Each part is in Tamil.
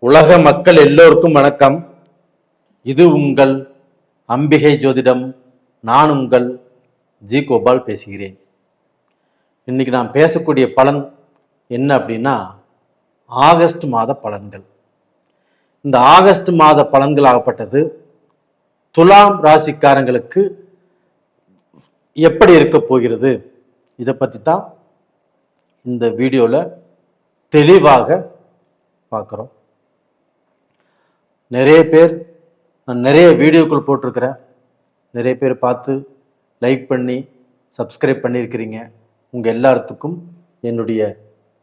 உலக மக்கள் எல்லோருக்கும் வணக்கம். இது உங்கள் அம்பிகை ஜோதிடம். நான் உங்கள் ஜி கோபால் பேசுகிறேன். இன்னைக்கு நான் பேசக்கூடிய பலன் என்ன அப்படின்னா ஆகஸ்ட் மாத பலன்கள். இந்த ஆகஸ்ட் மாத பலன்கள் ஆகப்பட்டது துலாம் ராசிக்காரங்களுக்கு எப்படி இருக்க போகிறது, இதை பற்றி தான் இந்த வீடியோவில் தெளிவாக பார்க்குறோம். நிறைய பேர் நான் நிறைய வீடியோக்கள் போட்டிருக்கிறேன். நிறைய பேர் பார்த்து லைக் பண்ணி சப்ஸ்கிரைப் பண்ணியிருக்கிறீங்க. உங்கள் எல்லாத்துக்கும் என்னுடைய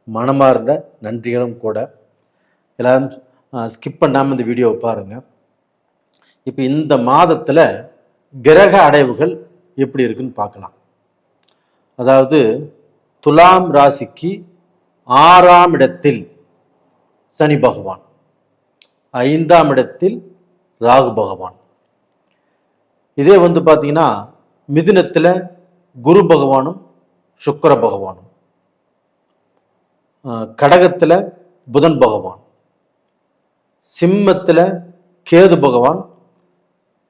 மனமார்ந்த நன்றிகளும் கூட. எல்லாரும் ஸ்கிப் பண்ணாமல் இந்த வீடியோவை பாருங்கள். இப்போ இந்த மாதத்தில் கிரக அடைவுகள் எப்படி இருக்குன்னு பார்க்கலாம். அதாவது துலாம் ராசிக்கு 6ஆம் இடத்தில் சனி பகவான், 5ஆம் இடத்தில் ராகு பகவான். இதே பார்த்தீங்கன்னா மிதுனத்தில் குரு பகவானும் சுக்கிர பகவானும், கடகத்தில் புதன் பகவான், சிம்மத்தில் கேது பகவான்,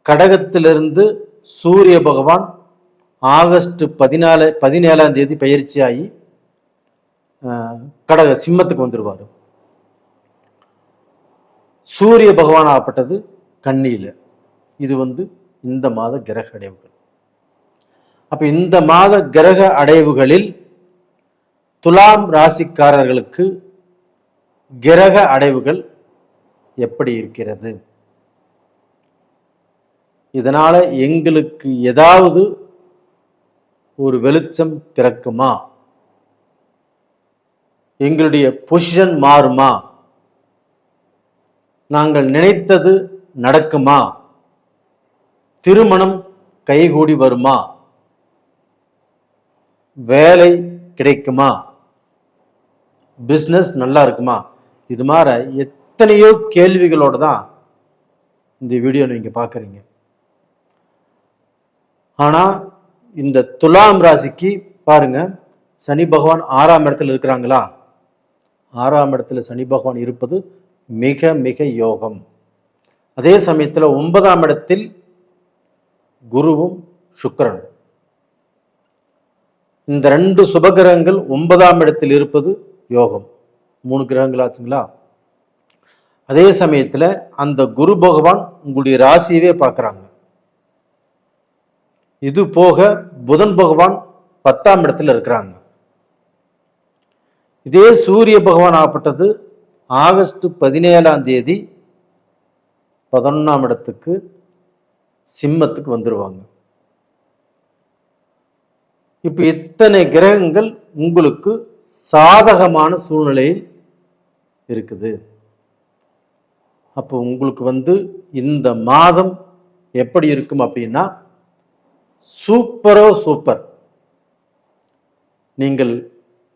கடகத்திலிருந்து சூரிய பகவான் ஆகஸ்ட் 17ஆம் தேதி பயிற்சியாகி சிம்மத்துக்கு வந்துடுவார். சூரிய பகவான் ஆகப்பட்டது கன்னியில். இது இந்த மாத கிரக அடைவுகள். அப்ப இந்த மாத கிரக அடைவுகளில் துலாம் ராசிக்காரர்களுக்கு கிரக அடைவுகள் எப்படி இருக்கிறது, இதனால எங்களுக்கு ஏதாவது ஒரு வெளிச்சம் பிறக்குமா, எங்களுடைய பொசிஷன் மாறுமா, நாங்கள் நினைத்தது நடக்குமா, திருமணம் கைகூடி வருமா, வேலை கிடைக்குமா, பிஸ்னஸ் நல்லா இருக்குமா, இது மாதிரி எத்தனையோ கேள்விகளோடு தான் இந்த வீடியோ நீங்க பார்க்குறீங்க. ஆனா இந்த துலாம் ராசிக்கு பாருங்க, சனி பகவான் 6ஆம் இடத்துல இருக்கிறாங்களா. 6ஆம் இடத்துல சனி பகவான் இருப்பது மிக மிக யோகம். அதே சமயத்தில் 9ஆம் இடத்தில் குருவும் சுக்கிரன், இந்த 2 சுபகிரகங்கள் 9ஆம் இடத்தில் இருப்பது யோகம். 3 கிரகங்கள் ஆச்சுங்களா. அதே சமயத்தில் அந்த குரு பகவான் உங்களுடைய ராசியவே பார்க்குறாங்க. இது போக புதன் பகவான் 10ஆம் இடத்துல இருக்கிறாங்க. இதே சூரிய பகவான் ஆகப்பட்டது ஆகஸ்ட் 17ஆம் தேதி 11ஆம் இடத்துக்கு சிம்மத்துக்கு வந்துடுவாங்க. இப்ப இத்தனை கிரகங்கள் உங்களுக்கு சாதகமான சூழ்நிலையில் இருக்குது. அப்போ உங்களுக்கு இந்த மாதம் எப்படி இருக்கும் அப்படின்னா சூப்பரோ சூப்பர். நீங்கள்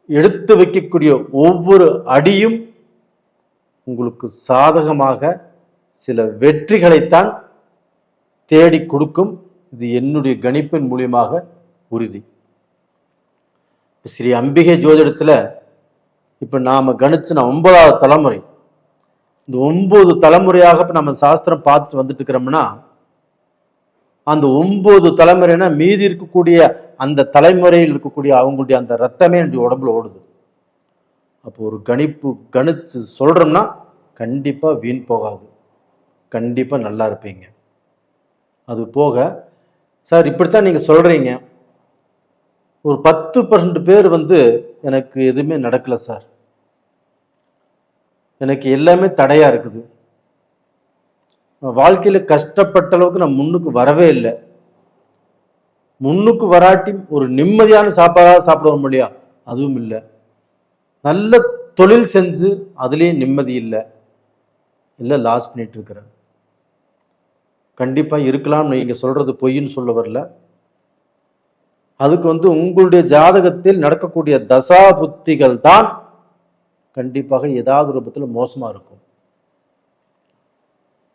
எடுத்து வைக்கக்கூடிய ஒவ்வொரு அடியும் உங்களுக்கு சாதகமாக சில வெற்றிகளைத்தான் தேடி கொடுக்கும். இது என்னுடைய கணிப்பின் மூலியமாக உறுதி. ஸ்ரீ அம்பிகை ஜோதிடத்துல இப்ப நாம கணிச்சு 9வது தலைமுறை. இந்த 9 தலைமுறையாக இப்ப நம்ம சாஸ்திரம் பார்த்துட்டு வந்துட்டு இருக்கிறோம்னா, அந்த 9 தலைமுறைனா மீதி இருக்கக்கூடிய அந்த தலைமுறையில் இருக்கக்கூடிய அவங்களுடைய அந்த ரத்தமே என்னுடைய உடம்புல ஓடுது. அப்போ ஒரு கணிச்சு சொல்றோம்னா கண்டிப்பா வீண் போகாது, கண்டிப்பா நல்லா இருப்பீங்க. அது போக சார் இப்படித்தான் நீங்க சொல்றீங்க, ஒரு 10% பேர் எனக்கு எதுவுமே நடக்கல சார், எனக்கு எல்லாமே தடையா இருக்குது, வாழ்க்கையில கஷ்டப்பட்ட அளவுக்கு நான் முன்னுக்கு வரவே இல்லை, முன்னுக்கு வராட்டி ஒரு நிம்மதியான சாப்பாடா சாப்பிடுவோம் இல்லையா, அதுவும் இல்லை, நல்ல தொழில் செஞ்சு அதுலேயும் நிம்மதி இல்லை, லாஸ் பண்ணிட்டு இருக்கிறேன். கண்டிப்பா இருக்கலாம், நீங்க சொல்றது பொய்ன்னு சொல்ல வரல. அதுக்கு உங்களுடைய ஜாதகத்தில் நடக்கக்கூடிய தசா புத்திகள் தான் கண்டிப்பாக ஏதாவது ரூபத்தில் மோசமா இருக்கும்.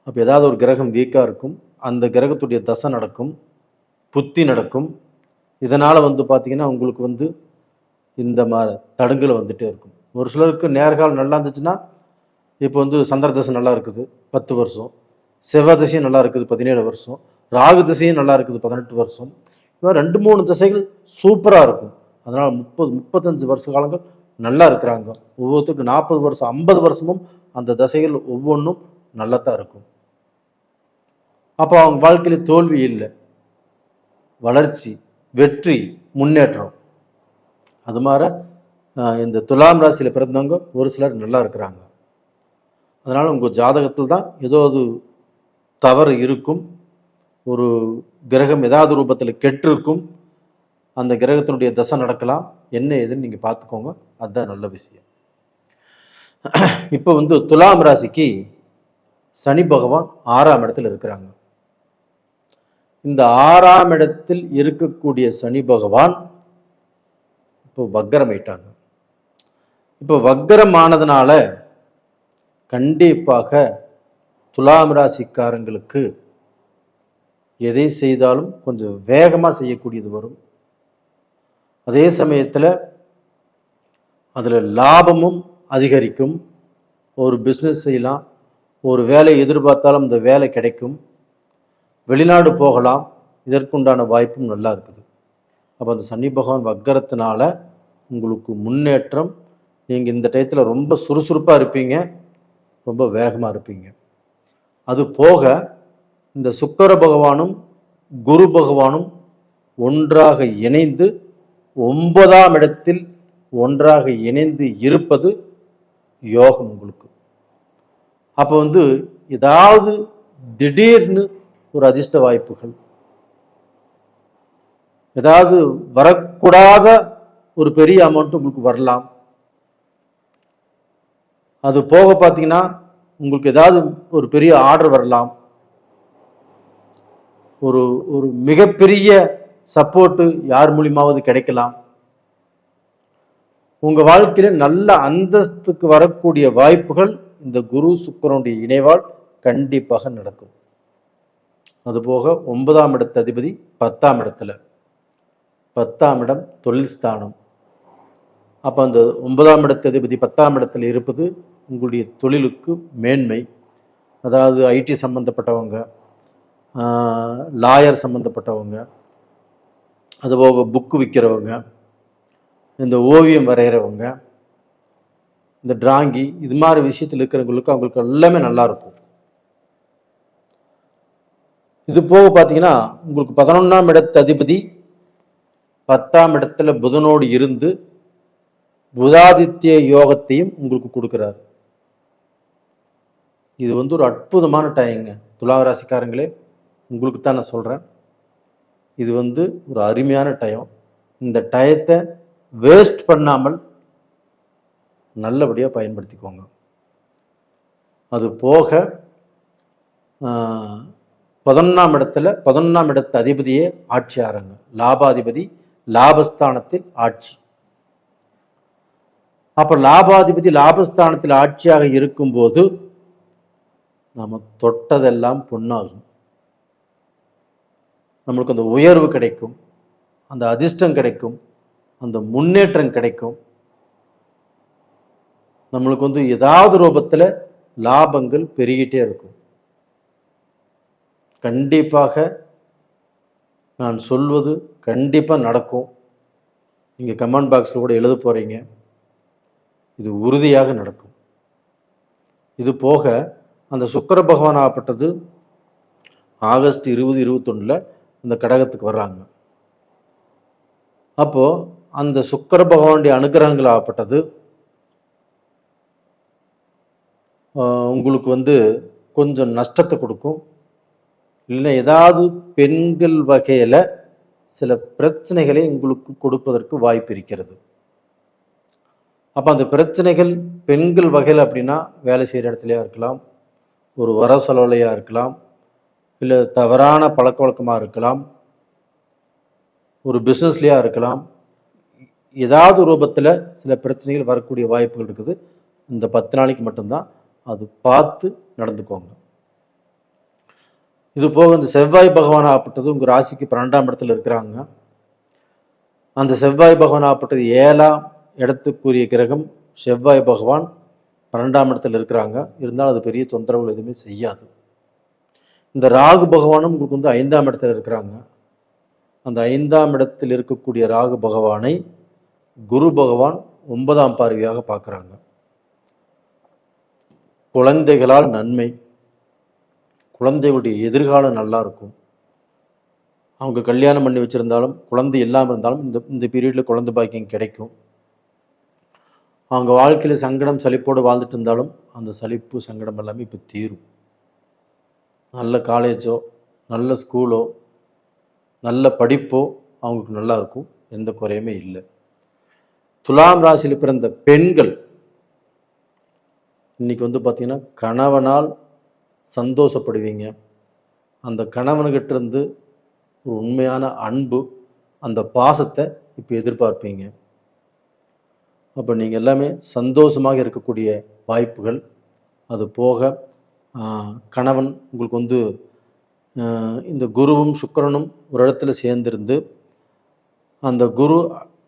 அப்ப ஏதாவது ஒரு கிரகம் வீக்கா இருக்கும், அந்த கிரகத்துடைய தசை நடக்கும், புத்தி நடக்கும். இதனால பாத்தீங்கன்னா உங்களுக்கு இந்த மாதிரி தடுங்கல் வந்துட்டே இருக்கும். ஒரு சிலருக்கு நேர்காலம் நல்லா இருந்துச்சுன்னா இப்போ வந்து சந்திர தசை நல்லா இருக்குது 10 வருஷம், செவ்வாய் திசையும் நல்லா இருக்குது 17 வருஷம், ராகு திசையும் நல்லா இருக்குது 18 வருஷம். இப்போ 2-3 திசைகள் சூப்பராக இருக்கும். அதனால் 30-35 வருஷ காலங்கள் நல்லா இருக்கிறாங்க. ஒவ்வொருத்தருக்கும் 40 வருஷம் 50 வருஷமும் அந்த தசைகள் ஒவ்வொன்றும் நல்லா தான் இருக்கும். அப்போ அவங்க வாழ்க்கையில் தோல்வி இல்லை, வளர்ச்சி, வெற்றி, முன்னேற்றம். அது மாதிரி இந்த துலாம் ராசியில் பிறந்தவங்க ஒரு சிலர் நல்லா இருக்கிறாங்க. அதனால் உங்கள் ஜாதகத்தில் தான் ஏதோ அது தவறு இருக்கும். ஒரு கிரகம் ஏதாவது ரூபத்தில் கெட்டிருக்கும். அந்த கிரகத்தினுடைய தசை நடக்கலாம். என்ன ஏதுன்னு நீங்கள் பார்த்துக்கோங்க. அதுதான் நல்ல விஷயம். இப்போ வந்து துலாம் ராசிக்கு சனி பகவான் 6ஆம் இடத்தில் இருக்கிறாங்க. இந்த 6ஆம் இடத்தில் இருக்கக்கூடிய சனி பகவான் இப்போ வக்கரமாயிட்டாங்க. இப்போ வக்கரமானதுனால கண்டிப்பாக துலாம் ராசிக்காரங்களுக்கு எதை செய்தாலும் கொஞ்சம் வேகமாக செய்யக்கூடியது வரும். அதே சமயத்தில் அதில் லாபமும் அதிகரிக்கும். ஒரு பிஸ்னஸ் செய்யலாம், ஒரு வேலை எதிர்பார்த்தாலும் அந்த வேலை கிடைக்கும், வெளிநாடு போகலாம், இதற்குண்டான வாய்ப்பும் நல்லா இருக்குது. அப்போ அந்த சனி பகவான் வக்கரத்தினால உங்களுக்கு முன்னேற்றம். நீங்கள் இந்த டயத்தில் ரொம்ப சுறுசுறுப்பாக இருப்பீங்க, ரொம்ப வேகமாக இருப்பீங்க. அது போக இந்த சுக்கிர பகவானும் குரு பகவானும் ஒன்றாக இணைந்து 9ஆம் இடத்தில் ஒன்றாக இணைந்து இருப்பது யோகம் உங்களுக்கு. அப்போ வந்து ஏதாவது திடீர்னு ஒரு அதிர்ஷ்ட வாய்ப்புகள், ஏதாவது வரக்கூடாத ஒரு பெரிய அமௌண்ட் உங்களுக்கு வரலாம். அது போக பார்த்தீங்கன்னா உங்களுக்கு ஏதாவது ஒரு பெரிய ஆர்டர் வரலாம். ஒரு ஒரு மிகப்பெரிய சப்போர்ட்டு யார் மூலியமாவது கிடைக்கலாம். உங்க வாழ்க்கையில நல்ல அந்தஸ்துக்கு வரக்கூடிய வாய்ப்புகள் இந்த குரு சுக்கிரனுடைய இணைவால் கண்டிப்பாக நடக்கும். அதுபோக 9ஆம் இடத்து அதிபதி 10ஆம் இடத்துல, 10ஆம் இடம் தொழில் ஸ்தானம். அப்போ அந்த 9ஆம் இடத்து அதிபதி 10ஆம் இடத்துல இருப்பது உங்களுடைய தொழிலுக்கு மேன்மை. அதாவது ஐடி சம்பந்தப்பட்டவங்க, லாயர் சம்பந்தப்பட்டவங்க, அதுபோக புக்கு விற்கிறவங்க, இந்த ஓவியம் வரைகிறவங்க, இந்த டிராயிங்கி, இது மாதிரி விஷயத்தில் இருக்கிறவங்களுக்கு அவங்களுக்கு எல்லாமே நல்லா இருக்கும். இது போக பார்த்தீங்கன்னா உங்களுக்கு 11ஆம் இடத்து அதிபதி 10ஆம் இடத்துல புதனோடு இருந்து புதாதித்ய யோகத்தையும் உங்களுக்கு கொடுக்குறாரு. இது வந்து ஒரு அற்புதமான டைங்க துலா ராசிக்காரங்களே, உங்களுக்கு தான் நான் சொல்கிறேன். இது வந்து ஒரு அருமையான டைம். இந்த டயத்தை வேஸ்ட் பண்ணாமல் நல்லபடியாக பயன்படுத்திக்கோங்க. அது போக 11ஆம் இடத்துல 11ஆம் இடத்து அதிபதியே ஆட்சி ஆறாங்க. லாபாதிபதி லாபஸ்தானத்தில் ஆட்சி. அப்போ லாபாதிபதி லாபஸ்தானத்தில் ஆட்சியாக இருக்கும்போது நம்ம தொட்டதெல்லாம் பொன்னாகும். நம்மளுக்கு அந்த உயர்வு கிடைக்கும், அந்த அதிர்ஷ்டம் கிடைக்கும், அந்த முன்னேற்றம் கிடைக்கும். நம்மளுக்கு வந்து ஏதாவது ரூபத்தில் லாபங்கள் பெருகிட்டே இருக்கும். கண்டிப்பாக நான் சொல்வது கண்டிப்பாக நடக்கும். நீங்கள் கமெண்ட் பாக்ஸில் கூட எழுத போகிறீங்க. இது உறுதியாக நடக்கும். இது போக அந்த சுக்கிர பகவான் ஆகப்பட்டது ஆகஸ்ட் 2021 அந்த கடகத்துக்கு வர்றாங்க. அப்போ அந்த சுக்கிர பகவானுடைய அனுகிரகங்கள் ஆகப்பட்டது உங்களுக்கு வந்து கொஞ்சம் நஷ்டத்தை கொடுக்கும். இல்லைன்னா ஏதாவது பெண்கள் வகையில் சில பிரச்சனைகளை உங்களுக்கு கொடுப்பதற்கு வாய்ப்பு இருக்கிறது. அப்போ அந்த பிரச்சனைகள் பெண்கள் வகையில் அப்படின்னா வேலை செய்கிற இடத்துலையா இருக்கலாம், ஒரு வர செலவுலையாக இருக்கலாம், இல்லை தவறான பழக்க வழக்கமாக இருக்கலாம், ஒரு பிஸ்னஸ்லையாக இருக்கலாம். ஏதாவது ரூபத்தில் சில பிரச்சனைகள் வரக்கூடிய வாய்ப்புகள் இருக்குது. இந்த 10 நாளைக்கு மட்டும்தான் அது பார்த்து நடந்துக்கோங்க. இது போக இந்த செவ்வாய் பகவான் ஆகப்பட்டது உங்கள் ராசிக்கு 12ஆம் இடத்துல இருக்கிறாங்க. அந்த செவ்வாய் பகவான் ஆகப்பட்டது 7ஆம் இடத்துக்குரிய கிரகம் செவ்வாய் பகவான் 12ஆம் இடத்துல இருக்கிறாங்க. இருந்தாலும் அது பெரிய தொந்தரவுகள் எதுவுமே செய்யாது. இந்த ராகு பகவானும் உங்களுக்கு வந்து 5ஆம் இடத்துல இருக்கிறாங்க. அந்த 5ஆம் இடத்தில் இருக்கக்கூடிய ராகு பகவானை குரு பகவான் 9ஆம் பார்வையாக பார்க்குறாங்க. குழந்தைகளால் நன்மை, குழந்தைகளுடைய எதிர்காலம் நல்லா இருக்கும். அவங்க கல்யாணம் பண்ணி வச்சுருந்தாலும் குழந்தை இல்லாமல் இருந்தாலும் இந்த பீரியடில் குழந்தை பாக்கியம் கிடைக்கும். அவங்க வாழ்க்கையில் சங்கடம் சலிப்போடு வாழ்ந்துட்டு இருந்தாலும் அந்த சலிப்பு சங்கடம் எல்லாமே இப்போ தீரும். நல்ல காலேஜோ நல்ல ஸ்கூலோ நல்ல படிப்போ அவங்களுக்கு நல்லா இருக்கும். எந்த குறையுமே இல்லை. துலாம் ராசியில் பிறந்த பெண்கள் இன்னைக்கு வந்து பார்த்தீங்கன்னா கணவனால் சந்தோஷப்படுவீங்க. அந்த கணவன்கிட்ட இருந்து ஒரு உண்மையான அன்பு, அந்த பாசத்தை இப்போ எதிர்பார்ப்பீங்க. அப்போ நீங்கள் எல்லாமே சந்தோஷமாக இருக்கக்கூடிய வாய்ப்புகள். அது போக கணவன் உங்களுக்கு வந்து இந்த குருவும் சுக்கிரனும் ஒரு இடத்துல சேர்ந்திருந்து அந்த குரு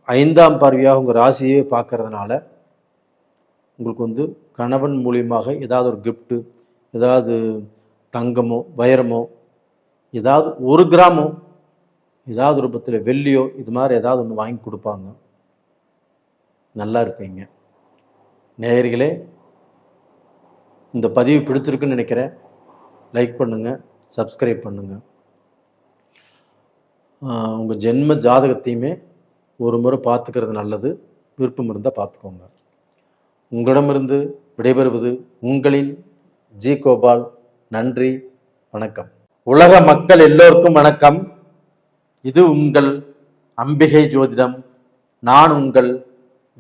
5ஆம் பார்வையாக உங்கள் ராசியே பார்க்கறதுனால உங்களுக்கு வந்து கணவன் மூலியமாக ஏதாவது ஒரு கிஃப்ட்டு, ஏதாவது தங்கமோ வைரமோ, ஏதாவது 1 கிராமோ, ஏதாவது ரூபத்தில் வெள்ளியோ, இது மாதிரி ஏதாவது ஒன்று வாங்கி கொடுப்பாங்க. நல்லா இருப்பீங்க. நேயர்களே, இந்த பதிவு பிடிச்சிருக்குன்னு நினைக்கிறேன். லைக் பண்ணுங்கள், சப்ஸ்கிரைப் பண்ணுங்கள். உங்கள் ஜென்ம ஜாதகத்தையுமே ஒரு முறை பார்த்துக்கிறது நல்லது. விருப்பம் இருந்தால் பார்த்துக்கோங்க. உங்களிடமிருந்து விடைபெறுவது உங்களின் ஜி கோபால். நன்றி, வணக்கம். உலக மக்கள் எல்லோருக்கும் வணக்கம். இது உங்கள் அம்பிகை ஜோதிடம். நான் உங்கள்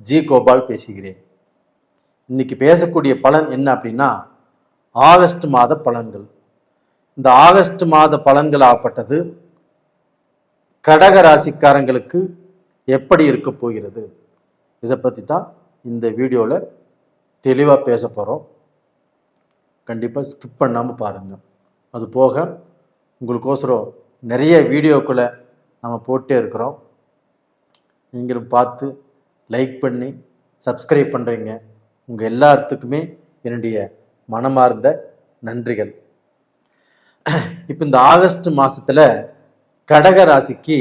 ஜி கோபால் பேசுகிறேன். இன்னைக்கு பேசக்கூடிய பலன் என்ன அப்படின்னா ஆகஸ்ட் மாத பலன்கள். இந்த ஆகஸ்ட் மாத பலன்கள் ஆகப்பட்டது கடக ராசிக்காரங்களுக்கு எப்படி இருக்க போகிறது, இதை பற்றி தான் இந்த வீடியோவில் தெளிவாக பேச போகிறோம். கண்டிப்பாக ஸ்கிப் பண்ணாமல் பாருங்கள். அது போக உங்களுக்கோசரம் நிறைய வீடியோக்களை நம்ம போட்டே இருக்கிறோம். நீங்களும் பார்த்து லைக் பண்ணி சப்ஸ்கிரைப் பண்ணுறீங்க. உங்கள் எல்லாத்துக்குமே என்னுடைய மனமார்ந்த நன்றிகள். இப்போ இந்த ஆகஸ்ட் மாதத்தில் கடக ராசிக்கு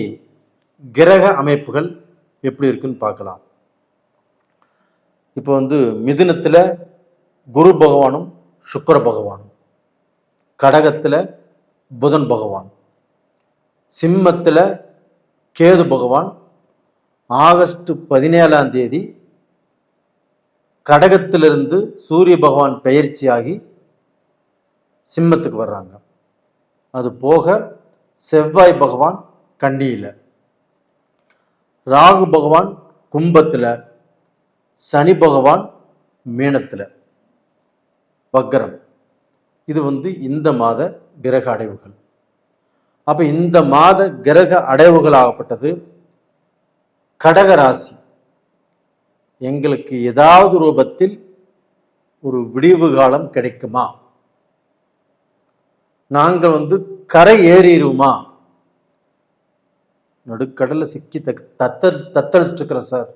கிரக அமைப்புகள் எப்படி இருக்குன்னு பார்க்கலாம். இப்போ வந்து மிதுனத்தில் குரு பகவானும் சுக்கிர பகவானும், கடகத்தில் புதன் பகவான், சிம்மத்தில் கேது பகவான் ஆகஸ்ட் 17ஆம் தேதி கடகத்திலிருந்து சூரிய பகவான் பெயர்ச்சியாகி சிம்மத்துக்கு வர்றாங்க. அது போக செவ்வாய் பகவான் கன்னியில், ராகு பகவான் கும்பத்தில், சனி பகவான் மீனத்தில், வக்கரம். இது வந்து இந்த மாத கிரக அடைவுகள். அப்போ இந்த மாத கிரக அடைவுகள் ஆகப்பட்டது கடக ராசி எங்களுக்கு ஏதாவது ரூபத்தில் ஒரு விடிவு காலம் கிடைக்குமா, நாங்கள் வந்து கரை ஏறிடுவோமா, நடுக்கடலை சிக்கி தத்தளிச்சுட்டு இருக்கிறோம் சார்,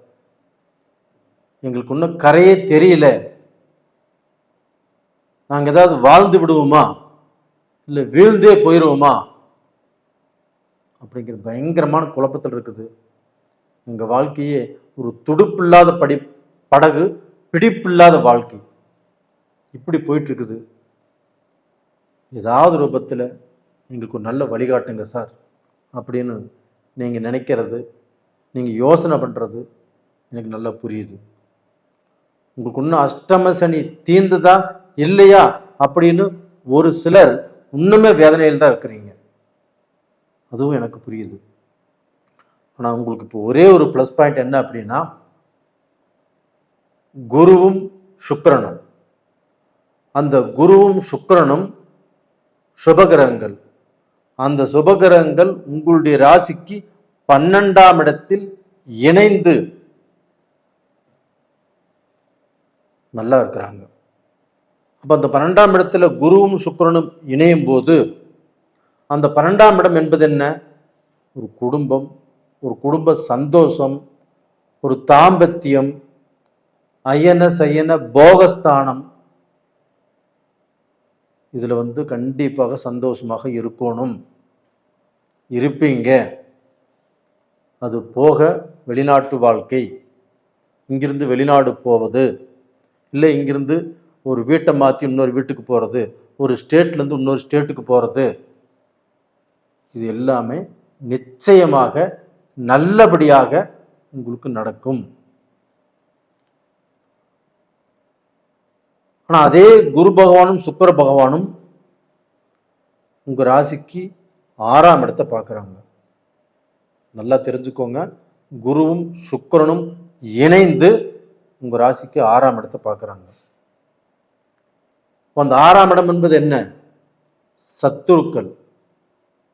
எங்களுக்கு இன்னும் கரையே தெரியல, நாங்கள் ஏதாவது வாழ்ந்து விடுவோமா இல்லை வீழ்ந்தே போயிடுவோமா அப்படிங்கிற பயங்கரமான குழப்பத்தில் இருக்குது. எங்கள் வாழ்க்கையே ஒரு துடுப்பில்லாத படகு, பிடிப்பில்லாத வாழ்க்கை, இப்படி போயிட்டு இருக்குது. ஏதாவது ரூபத்தில் எங்களுக்கு ஒரு நல்ல வழிகாட்டுங்க சார் அப்படின்னு நீங்கள் நினைக்கிறது, நீங்கள் யோசனை பண்ணுறது எனக்கு நல்லா புரியுது. உங்களுக்கு இன்னும் அஷ்டம சனி தீர்ந்துதா இல்லையா அப்படின்னு ஒரு சிலர் இன்னுமே வேதனையில் தான் இருக்கிறீங்க. அதுவும் எனக்கு புரியுது. ஆனால் உங்களுக்கு இப்போ ஒரே ஒரு ப்ளஸ் பாயிண்ட் என்ன அப்படின்னா குருவும் சுக்கிரனும். அந்த குருவும் சுக்கிரனும் சுபகிரகங்கள். அந்த சுபகிரகங்கள் உங்களுடைய ராசிக்கு 12ஆம் இடத்தில் இணைந்து நல்லா இருக்கிறாங்க. அப்போ அந்த 12ஆம் இடத்துல குருவும் சுக்கிரனும் இணையும் போது அந்த 12ஆம் இடம் என்பது என்ன? ஒரு குடும்பம், ஒரு குடும்ப சந்தோஷம், ஒரு தாம்பத்தியம், அயன சயன போகஸ்தானம். இதுல கண்டிப்பாக சந்தோஷமாக இருக்கணும், இருப்பீங்க. அது போக வெளிநாட்டு வாழ்க்கை, இங்கிருந்து வெளிநாடு போவது, இல்லை இங்கிருந்து ஒரு வீட்டை மாற்றி இன்னொரு வீட்டுக்கு போகிறது, ஒரு ஸ்டேட்லேருந்து இன்னொரு ஸ்டேட்டுக்கு போகிறது, இது எல்லாமே நிச்சயமாக நல்லபடியாக உங்களுக்கு நடக்கும். ஆனால் அதே குரு பகவானும் சுக்கிர பகவானும் உங்கள் ராசிக்கு 6ஆம் இடத்தை பார்க்குறாங்க. நல்லா தெரிஞ்சுக்கோங்க, குருவும் சுக்கிரனும் இணைந்து உங்கள் ராசிக்கு 6ஆம் இடத்தை பார்க்குறாங்க. அந்த 6ஆம் இடம் என்பது என்ன? சத்துருக்கள்,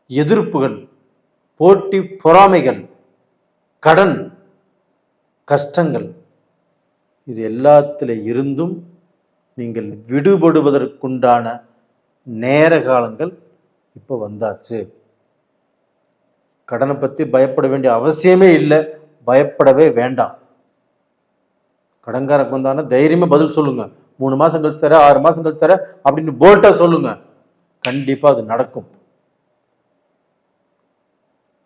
எதிர்ப்புகள், போட்டி பொறாமைகள், கடன், கஷ்டங்கள், இது எல்லாத்துல இருந்தும் நீங்கள் விடுபடுவதற்குண்டான நேர காலங்கள் இப்போ வந்தாச்சு. கடனை பற்றி பயப்பட வேண்டிய அவசியமே இல்லை, பயப்படவே வேண்டாம். கடன்காரக்கு வந்தானா தைரியமாக பதில் சொல்லுங்க. 3 மாதம் கழிச்சு தர, 6 மாதம் கழிச்சு தர அப்படின்னு போல்ட்டா சொல்லுங்க, கண்டிப்பாக அது நடக்கும்.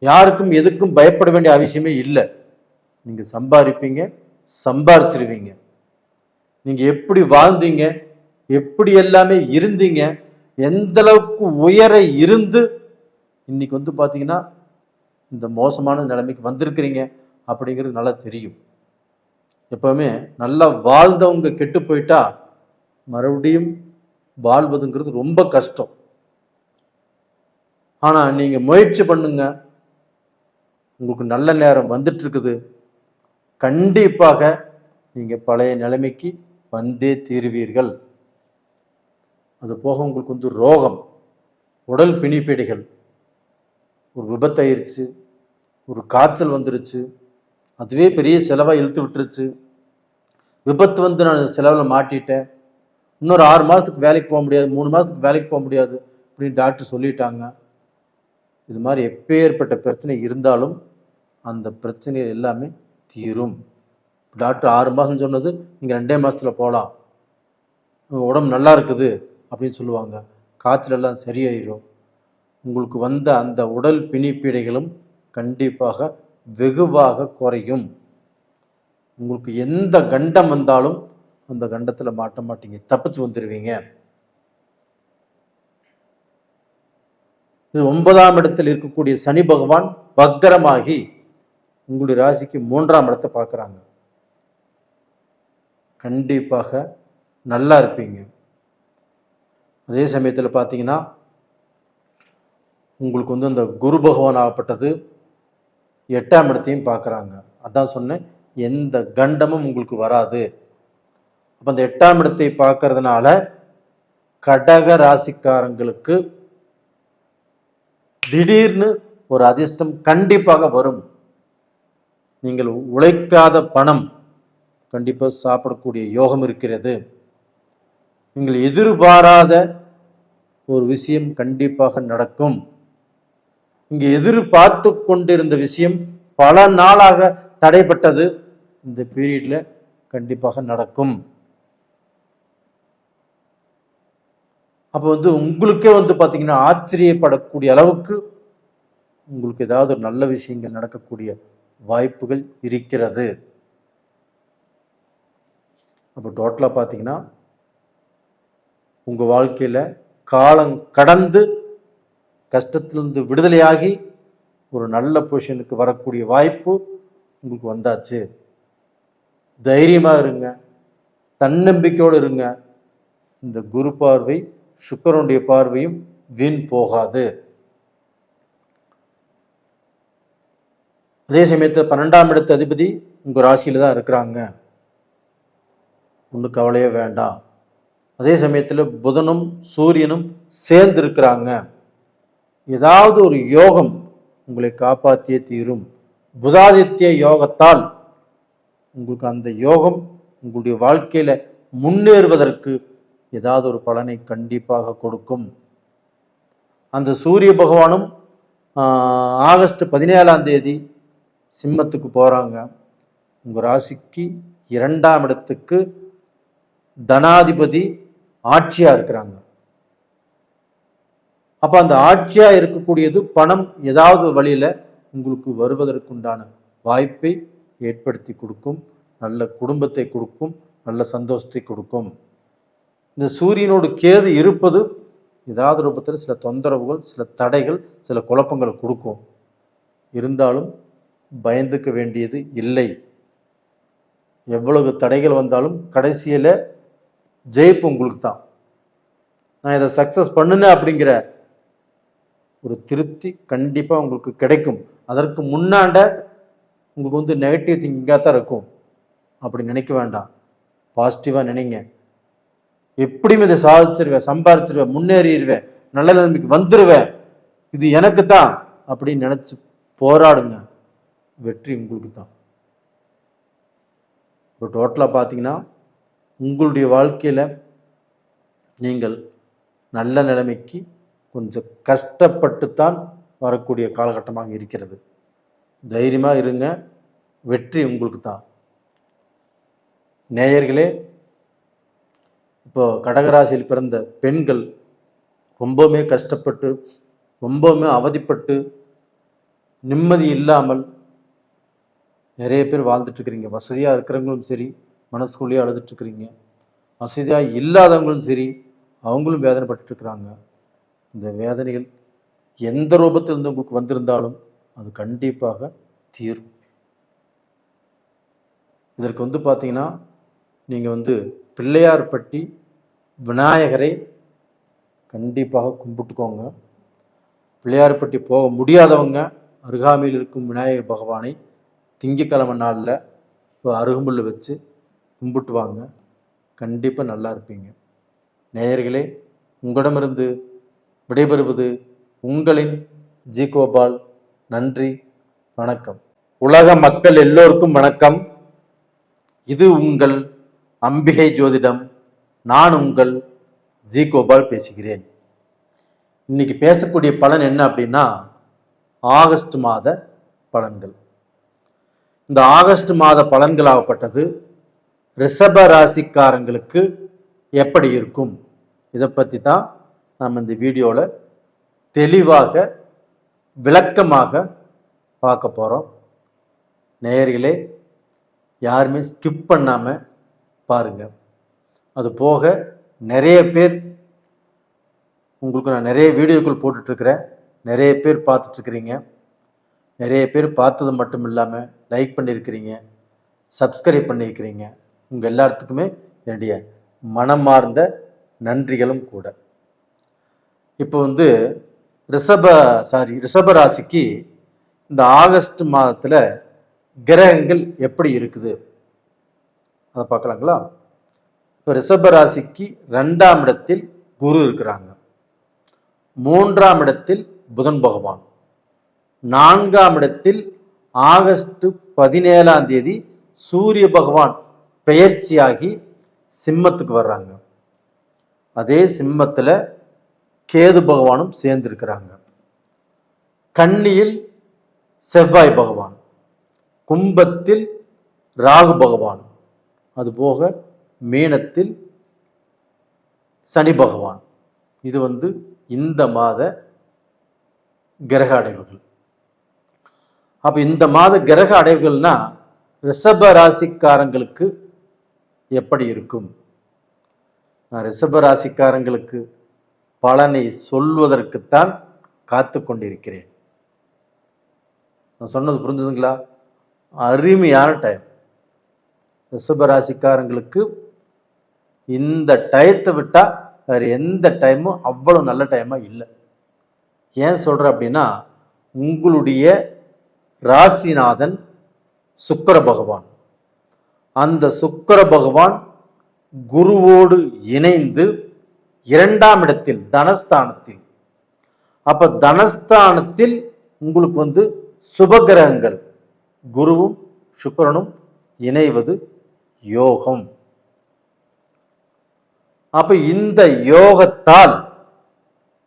யாருக்கும் எதுக்கும் பயப்பட வேண்டிய அவசியமே இல்லை. நீங்கள் சம்பாதிப்பீங்க, சம்பாதிச்சிருவீங்க. நீங்கள் எப்படி வாழ்ந்தீங்க, எப்படி எல்லாமே இருந்தீங்க, எந்த அளவுக்கு உயர இருந்து இன்னைக்கு பார்த்தீங்கன்னா இந்த மோசமான நிலைமைக்கு வந்திருக்கிறீங்க அப்படிங்கிறது நல்லா தெரியும். எப்பவுமே நல்லா வாழ்ந்தவங்க கெட்டு போயிட்டா மறுபடியும் வாழ்வதுங்கிறது ரொம்ப கஷ்டம். ஆனால் நீங்கள் முயற்சி பண்ணுங்க, உங்களுக்கு நல்ல நேரம் வந்துட்டு இருக்குது. கண்டிப்பாக நீங்கள் பழைய நிலைமைக்கு வந்தே தீருவீர்கள். அது போக உங்களுக்கு ரோகம், உடல் பிணிப்பீடுகள், ஒரு விபத்தாயிருச்சு, ஒரு காய்ச்சல் வந்துருச்சு, அதுவே பெரிய செலவாக இழுத்து விட்டுருச்சு. விபத்து நான் செலவில் மாட்டிட்டேன், இன்னொரு 6 மாதத்துக்கு வேலைக்கு போக முடியாது, 3 மாதத்துக்கு வேலைக்கு போக முடியாது அப்படின்னு டாக்டர் சொல்லிட்டாங்க. இது மாதிரி எப்பேற்பட்ட பிரச்சனை இருந்தாலும் அந்த பிரச்சனைகள் எல்லாமே தீரும். டாக்டர் 6 மாதம் சொன்னது நீங்கள் 2 மாதத்தில் போகலாம், உடம்பு நல்லா இருக்குது அப்படின்னு சொல்லுவாங்க. காய்ச்சல் எல்லாம் சரியாயிடும். உங்களுக்கு வந்த அந்த உடல் பிணிப்பீடைகளும் கண்டிப்பாக வெகுவாக குறையும். உங்களுக்கு எந்த கண்டம் வந்தாலும் அந்த கண்டத்தில் மாட்ட மாட்டீங்க, தப்பிச்சு வந்துடுவீங்க. இது 9ஆம் இடத்தில் இருக்கக்கூடிய சனி பகவான் வக்கரமாகி உங்களுடைய ராசிக்கு 3ஆம் இடத்தை பார்க்குறாங்க. கண்டிப்பாக நல்லா இருப்பீங்க. அதே சமயத்தில் பார்த்தீங்கன்னா உங்களுக்கு அந்த குரு பகவான் ஆகப்பட்டது 8ஆம் இடத்தையும் பார்க்குறாங்க. அதான் சொன்னேன், எந்த கண்டமும் உங்களுக்கு வராது. அப்போ அந்த 8ஆம் இடத்தை பார்க்கறதுனால கடக ராசிக்காரங்களுக்கு திடீர்னு ஒரு அதிர்ஷ்டம் கண்டிப்பாக வரும். நீங்கள் உழைக்காத பணம் கண்டிப்பாக சாப்பிடக்கூடிய யோகம் இருக்கிறது. நீங்கள் எதிர்பாராத ஒரு விஷயம் கண்டிப்பாக நடக்கும். இங்கே எதிர்பார்த்து கொண்டிருந்த விஷயம் பல நாளாக தடைப்பட்டது, இந்த பீரியட்ல கண்டிப்பாக நடக்கும். அப்போ உங்களுக்கே பார்த்தீங்கன்னா ஆச்சரியப்படக்கூடிய அளவுக்கு உங்களுக்கு ஏதாவது ஒரு நல்ல விஷயங்கள் நடக்கக்கூடிய வாய்ப்புகள் இருக்கிறது. அப்போ டோட்டலாக பார்த்தீங்கன்னா உங்கள் வாழ்க்கையில் காலம் கடந்து கஷ்டத்திலிருந்து விடுதலையாகி ஒரு நல்ல பொசிஷனுக்கு வரக்கூடிய வாய்ப்பு உங்களுக்கு வந்தாச்சு. தைரியமாக இருங்க, தன்னம்பிக்கையோடு இருங்க. இந்த குரு பார்வை சுக்கிரனுடைய பார்வையும் வீண் போகாது. அதே சமயத்தில் 12ஆம் இடத்து அதிபதி உங்கள் ராசியில் தான் இருக்கிறாங்க, ஒன்றும் கவலையே வேண்டாம். அதே சமயத்தில் புதனும் சூரியனும் சேர்ந்து இருக்கிறாங்க. ஏதாவது ஒரு யோகம் உங்களை காப்பாற்றியே தீரும். புதாதித்ய யோகத்தால் உங்களுக்கு அந்த யோகம் உங்களுடைய வாழ்க்கையில் முன்னேறுவதற்கு ஏதாவது ஒரு பலனை கண்டிப்பாக கொடுக்கும். அந்த சூரிய பகவானும் ஆகஸ்ட் 17ஆம் தேதி சிம்மத்துக்கு போகிறாங்க. உங்கள் ராசிக்கு 2ஆம் இடத்துக்கு தனாதிபதி ஆட்சியா இருக்கிறாங்க. அப்ப அந்த ஆட்சியா இருக்கக்கூடியது பணம் ஏதாவது வழியில உங்களுக்கு வருவதற்குண்டான வாய்ப்பை ஏற்படுத்தி கொடுக்கும், நல்ல குடும்பத்தை கொடுக்கும், நல்ல சந்தோஷத்தை கொடுக்கும். இந்த சூரியனோடு கேது இருப்பது ஏதாவது ரூபத்தில் சில தொந்தரவுகள், சில தடைகள், சில குழப்பங்களை கொடுக்கும். இருந்தாலும் பயந்துக்க வேண்டியது இல்லை. எவ்வளவு தடைகள் வந்தாலும் கடைசியில ஜெயிப்பு உங்களுக்கு தான். நான் இதை சக்சஸ் பண்ணுனேன் அப்படிங்கிற ஒரு திருப்தி கண்டிப்பா உங்களுக்கு கிடைக்கும். அதற்கு முன்னாண்ட உங்களுக்கு நெகட்டிவ் திங்கிங்காக தான் இருக்கும். அப்படி நினைக்க வேண்டாம், பாசிட்டிவா நினைங்க. எப்படியும் இதை சாதிச்சிருவேன், சம்பாதிச்சிருவேன், முன்னேறிடுவேன், நல்ல நிலைமைக்கு வந்துருவேன், இது எனக்கு தான் அப்படின்னு நினைச்சு போராடுங்க. வெற்றி உங்களுக்கு தான். இப்போ டோட்டலா பார்த்தீங்கன்னா உங்களுடைய வாழ்க்கையில நீங்கள் நல்ல நிலைமைக்கு கொஞ்சம் கஷ்டப்பட்டுத்தான் வரக்கூடிய காலகட்டமாக இருக்கிறது. தைரியமா இருங்க, வெற்றி உங்களுக்கு தான். நேயர்களே, இப்போ கடகராசியில் பிறந்த பெண்கள் ரொம்பவுமே கஷ்டப்பட்டு, ரொம்பவுமே அவதிப்பட்டு, நிம்மதி இல்லாமல் நிறைய பேர் வாழ்ந்துட்டு இருக்கிறீங்க. வசதியா இருக்கிறவங்களும் சரி, மனசுக்குள்ளேயே அழுதுட்டு இருக்கிறீங்க. வசதியா இல்லாதவங்களும் சரி, அவங்களும் வேதனைப்பட்டு இருக்கிறாங்க. இந்த வேதனைகள் எந்த ரூபத்திலிருந்து உங்களுக்கு வந்திருந்தாலும் அது கண்டிப்பாக தீரும். இதற்கு பார்த்தீங்கன்னா நீங்க பிள்ளையார்பட்டி விநாயகரை கண்டிப்பாக கும்பிட்டுக்கோங்க. பிள்ளையார்பட்டி போக முடியாதவங்க அருகாமையில் இருக்கும் விநாயகர் பகவானை திங்கக்கிழமை நாளில் அருகம்புல் வச்சு கும்பிட்டு வாங்க. கண்டிப்பாக நல்லா இருப்பீங்க. நேயர்களே, உங்களிடமிருந்து விடைபெறுவது உங்களின் ஜி கோபால். நன்றி, வணக்கம். உலக மக்கள் எல்லோருக்கும் வணக்கம். இது உங்கள் அம்பிகை ஜோதிடம். நான் உங்கள் ஜி கோபால் பேசுகிறேன். இன்னைக்கு பேசக்கூடிய பலன் என்ன அப்படின்னா, ஆகஸ்ட் மாத பலன்கள். இந்த ஆகஸ்ட் மாத பலன்களாகப்பட்டது ரிஷப ராசிக்காரங்களுக்கு எப்படி இருக்கும், இதை பற்றி தான் நாம் இந்த வீடியோவில் தெளிவாக விளக்கமாக பார்க்க போகிறோம். நேயர்களே, யாருமே ஸ்கிப் பண்ணாமல் பாருங்க. அது போக நிறைய பேர் உங்களுக்கு நான் நிறைய வீடியோக்கள் போட்டுட்ருக்கிறேன். நிறைய பேர் பார்த்துட்ருக்கிறீங்க. நிறைய பேர் பார்த்தது மட்டும் இல்லாமல் லைக் பண்ணியிருக்கிறீங்க, சப்ஸ்கிரைப் பண்ணியிருக்கிறீங்க. உங்கள் எல்லாத்துக்குமே என்னுடைய மனமார்ந்த நன்றிகளும் கூட. இப்போ ரிஷப ராசிக்கு இந்த ஆகஸ்ட் மாதத்தில் கிரகங்கள் எப்படி இருக்குது அதை பார்க்கலாங்களா? இப்போ ரிஷப ராசிக்கு 2ஆம் இடத்தில் குரு இருக்கிறாங்க, 3ஆம் இடத்தில் புதன் பகவான், 4ஆம் இடத்தில் ஆகஸ்ட் 17ஆம் தேதி சூரிய பகவான் பெயர்ச்சியாகி சிம்மத்துக்கு வர்றாங்க. அதே சிம்மத்தில் கேது பகவானும் சேர்ந்திருக்கிறாங்க. கன்னியில் செவ்வாய் பகவான், கும்பத்தில் ராகு பகவான், அதுபோக மீனத்தில் சனி பகவான். இது இந்த மாத கிரக அடைவுகள். அப்ப இந்த மாத கிரக அடைவுகள்னா ரிஷப ராசிக்காரங்களுக்கு எப்படி இருக்கும்? நான் ரிஷப ராசிக்காரங்களுக்கு பலனை சொல்வதற்குத்தான் காத்து கொண்டிருக்கிறேன். நான் சொன்னது புரிஞ்சுதுங்களா? அருமையான டைம். ரிஷப ராசிக்காரங்களுக்கு இந்த டயத்தை விட்டா வேறு எந்த டைமும் அவ்வளவு நல்ல டைமா இல்லை. ஏன் சொல்றேன் அப்படின்னா, உங்களுடைய ராசிநாதன் சுக்கிர பகவான், அந்த சுக்கிர பகவான் குருவோடு இணைந்து 2ஆம் இடத்தில் தனஸ்தானத்தில். அப்ப தனஸ்தானத்தில் உங்களுக்கு சுபகிரகங்கள் குருவும் சுக்கிரனும் இணைவது யோகம். அப்ப இந்த யோகத்தால்,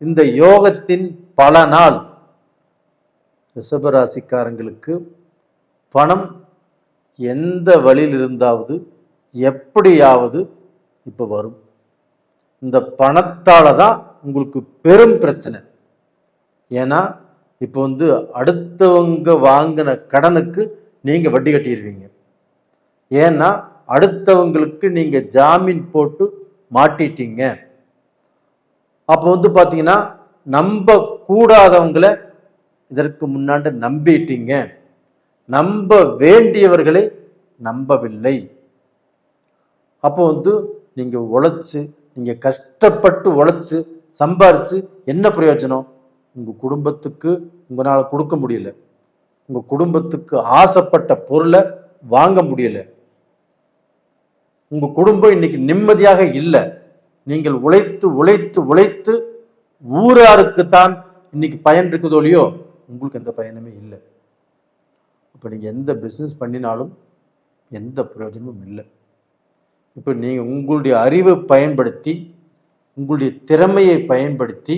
இந்த யோகத்தின் பலனால் ரிஷபராசிக்காரங்களுக்கு பணம் எந்த வழியில் இருந்தாவது எப்படியாவது இப்போ வரும். இந்த பணத்தால தான் உங்களுக்கு பெரும் பிரச்சனை. ஏன்னா இப்போ அடுத்தவங்க வாங்கின கடனுக்கு நீங்க வட்டி கட்டிடுவீங்க. ஏன்னா அடுத்தவங்களுக்கு நீங்க ஜாமீன் போட்டு மாட்டிட்டீங்க. அப்போ பாத்தீங்கன்னா நம்ப கூடாதவங்களை இதற்கு முன்னாடி நம்பிட்டீங்க. நம்ப வேண்டியவர்களை நம்பவில்லை. அப்போ நீங்க உழைச்சு, நீங்க கஷ்டப்பட்டு உழைச்சு சம்பாரிச்சு என்ன பிரயோஜனம்? உங்க குடும்பத்துக்கு உங்களால கொடுக்க முடியல. உங்க குடும்பத்துக்கு ஆசைப்பட்ட பொருளை வாங்க முடியல. உங்க குடும்பம் இன்னைக்கு நிம்மதியாக இல்லை. நீங்கள் உழைத்து உழைத்து உழைத்து ஊராருக்குத்தான் இன்னைக்கு பயன் இருக்குதோ இல்லையோ, உங்களுக்கு எந்த பயனுமே இல்லை. இப்போ நீங்க எந்த பிஸ்னஸ் பண்ணினாலும் எந்த பிரயோஜனமும் இல்லை. இப்போ நீங்க உங்களுடைய அறிவை பயன்படுத்தி, உங்களுடைய திறமையை பயன்படுத்தி,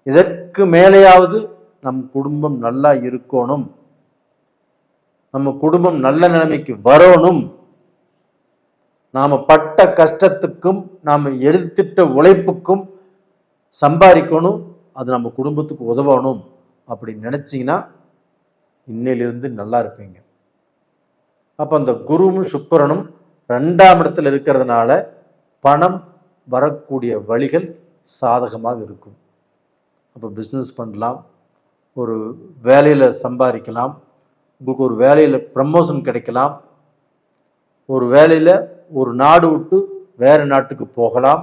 இதற்கு மேலேயாவது நம் குடும்பம் நல்லா இருக்கணும், நம்ம குடும்பம் நல்ல நிலைமைக்கு வரணும், நாம பட்ட கஷ்டத்துக்கும் நாம எடுத்துட்ட உழைப்புக்கும் சம்பாதிக்கணும், அது நம்ம குடும்பத்துக்கு உதவணும் அப்படின்னு நினைச்சீங்கன்னா இன்னையிலிருந்து நல்லா இருப்பீங்க. அப்ப அந்த குருவும் சுக்கிரனும் 2ஆம் இடத்துல இருக்கிறதுனால பணம் வரக்கூடிய வழிகள் சாதகமாக இருக்கும். அப்போ பிஸ்னஸ் பண்ணலாம், ஒரு வேலையில் சம்பாதிக்கலாம், உங்களுக்கு ஒரு வேலையில் ப்ரமோஷன் கிடைக்கலாம், ஒரு வேலையில் ஒரு நாடு விட்டு வேறு நாட்டுக்கு போகலாம்,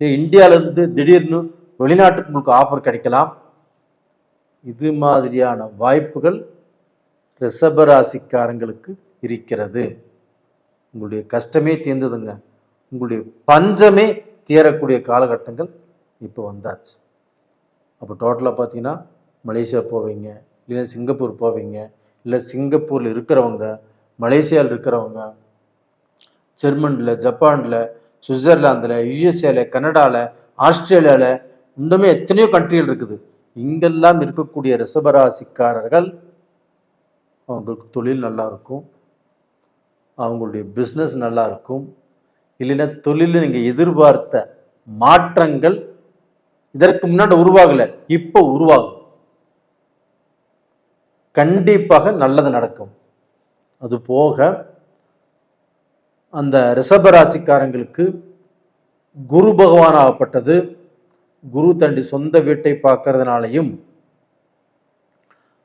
இந்தியாவிலேருந்து திடீர்னு வெளிநாட்டுக்கு உங்களுக்கு ஆஃபர் கிடைக்கலாம். இது மாதிரியான வாய்ப்புகள் ரிஷபராசிக்காரங்களுக்கு இருக்கிறது. உங்களுடைய கஷ்டமே தீர்ந்ததுங்க, உங்களுடைய பஞ்சமே தீரக்கூடிய காலகட்டங்கள் இப்போ வந்தாச்சு. அப்போ டோட்டலாக பார்த்தீங்கன்னா மலேசியா போவீங்க, இல்லை சிங்கப்பூர் போவீங்க, இல்லை சிங்கப்பூரில் இருக்கிறவங்க, மலேசியாவில் இருக்கிறவங்க, ஜெர்மனியில், ஜப்பானில், சுவிட்சர்லாந்தில், யுஎஸ்ஏல, கனடாவில், ஆஸ்திரேலியாவில், இன்னுமே எத்தனையோ கண்ட்ரிகள் இருக்குது. இங்கெல்லாம் இருக்கக்கூடிய ரிஷபராசிக்காரர்கள் அவங்களுக்கு தொழில் நல்லா இருக்கும், அவங்களுடைய பிஸ்னஸ் நல்லா இருக்கும். இல்லைன்னா தொழிலில் நீங்கள் எதிர்பார்த்த மாற்றங்கள் இதற்கு முன்னாடி உருவாகலை, இப்போ உருவாகும். கண்டிப்பாக நல்லது நடக்கும். அது போக அந்த ரிஷபராசிக்காரங்களுக்கு குரு பகவான் ஆகப்பட்டது குரு தண்டி சொந்த வீட்டை பார்க்கறதுனாலையும்,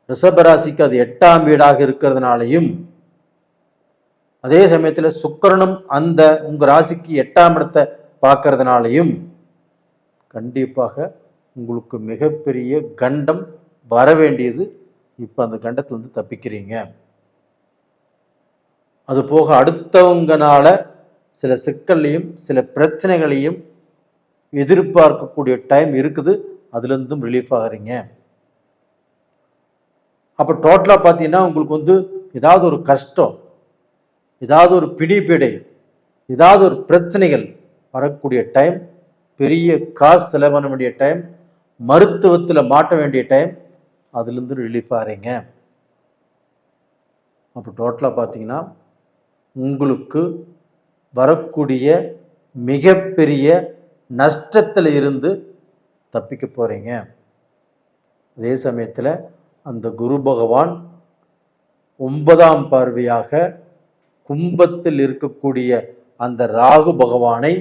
ரிஷபராசிக்கு அது 8ஆம் வீடாக இருக்கிறதுனாலையும், அதே சமயத்தில் சுக்கிரனும் அந்த உங்க ராசிக்கு 8ஆம் இடத்தை பார்க்கறதுனாலையும் கண்டிப்பாக உங்களுக்கு மிகப்பெரிய கண்டம் வர வேண்டியது. இப்போ அந்த கண்டத்திலிருந்து தப்பிக்கிறீங்க. அது போக அடுத்தவங்கனால சில சிக்கல்லையும் சில பிரச்சனைகளையும் எதிர்பார்க்கக்கூடிய டைம் இருக்குது, அதுலேருந்தும் ரிலீஃப் ஆகிறீங்க. அப்போ டோட்டலாக பார்த்தீங்கன்னா உங்களுக்கு ஏதாவது ஒரு கஷ்டம், ஏதாவது ஒரு பிடிப்பீடை, ஏதாவது ஒரு பிரச்சனைகள் வரக்கூடிய டைம், பெரிய காசு செலவு பண்ண வேண்டிய டைம், மருத்துவத்தில் மாட்ட வேண்டிய டைம், அதுலேருந்து ரிலீஃப் ஆகிறீங்க. அப்போ டோட்டலாக பார்த்தீங்கன்னா உங்களுக்கு வரக்கூடிய மிகப்பெரிய நஷ்டத்தில் இருந்து தப்பிக்க போகிறீங்க. அதே சமயத்தில் அந்த குரு பகவான் 9ஆம் பார்வையாக கும்பத்தில் இருக்கக்கூடிய அந்த ராகு பகவானை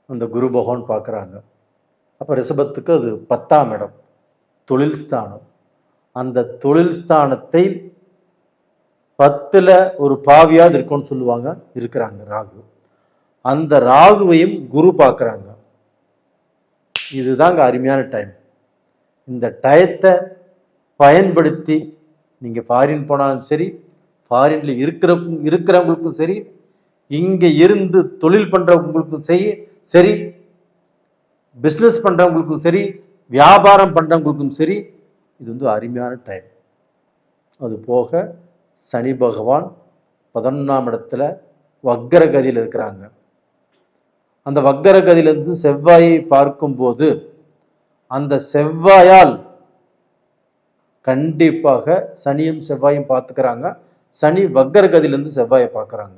அந்த குரு பகவான் பார்க்குறாங்க. அப்போ ரிஷபத்துக்கு அது 10ஆம் இடம், தொழில் ஸ்தானம். அந்த தொழில் ஸ்தானத்தை 10ல் ஒரு பாவியாவது இருக்கும்னு சொல்லுவாங்க, இருக்கிறாங்க ராகு. அந்த ராகுவையும் குரு பார்க்குறாங்க. இதுதாங்க அருமையான டைம். இந்த டயத்தை பயன்படுத்தி நீங்கள் ஃபாரின் போனாலும் சரி, ஃபாரின்ல இருக்கிறவங்களுக்கும் சரி, இங்கே இருந்து தொழில் பண்ணுறவங்களுக்கும் சரி, பிஸ்னஸ் பண்ணுறவங்களுக்கும் சரி, வியாபாரம் பண்ணுறவங்களுக்கும் சரி, இது அருமையான டைம். அது போக சனி பகவான் 11ஆம் இடத்துல வக்கரகதியில் இருக்கிறாங்க. அந்த வக்கரகதியிலிருந்து செவ்வாயை பார்க்கும்போது அந்த செவ்வாயால் கண்டிப்பாக சனியும் செவ்வாயும் பார்த்துக்கிறாங்க. சனி வக்கரகதியிலேருந்து செவ்வாயை பார்க்குறாங்க.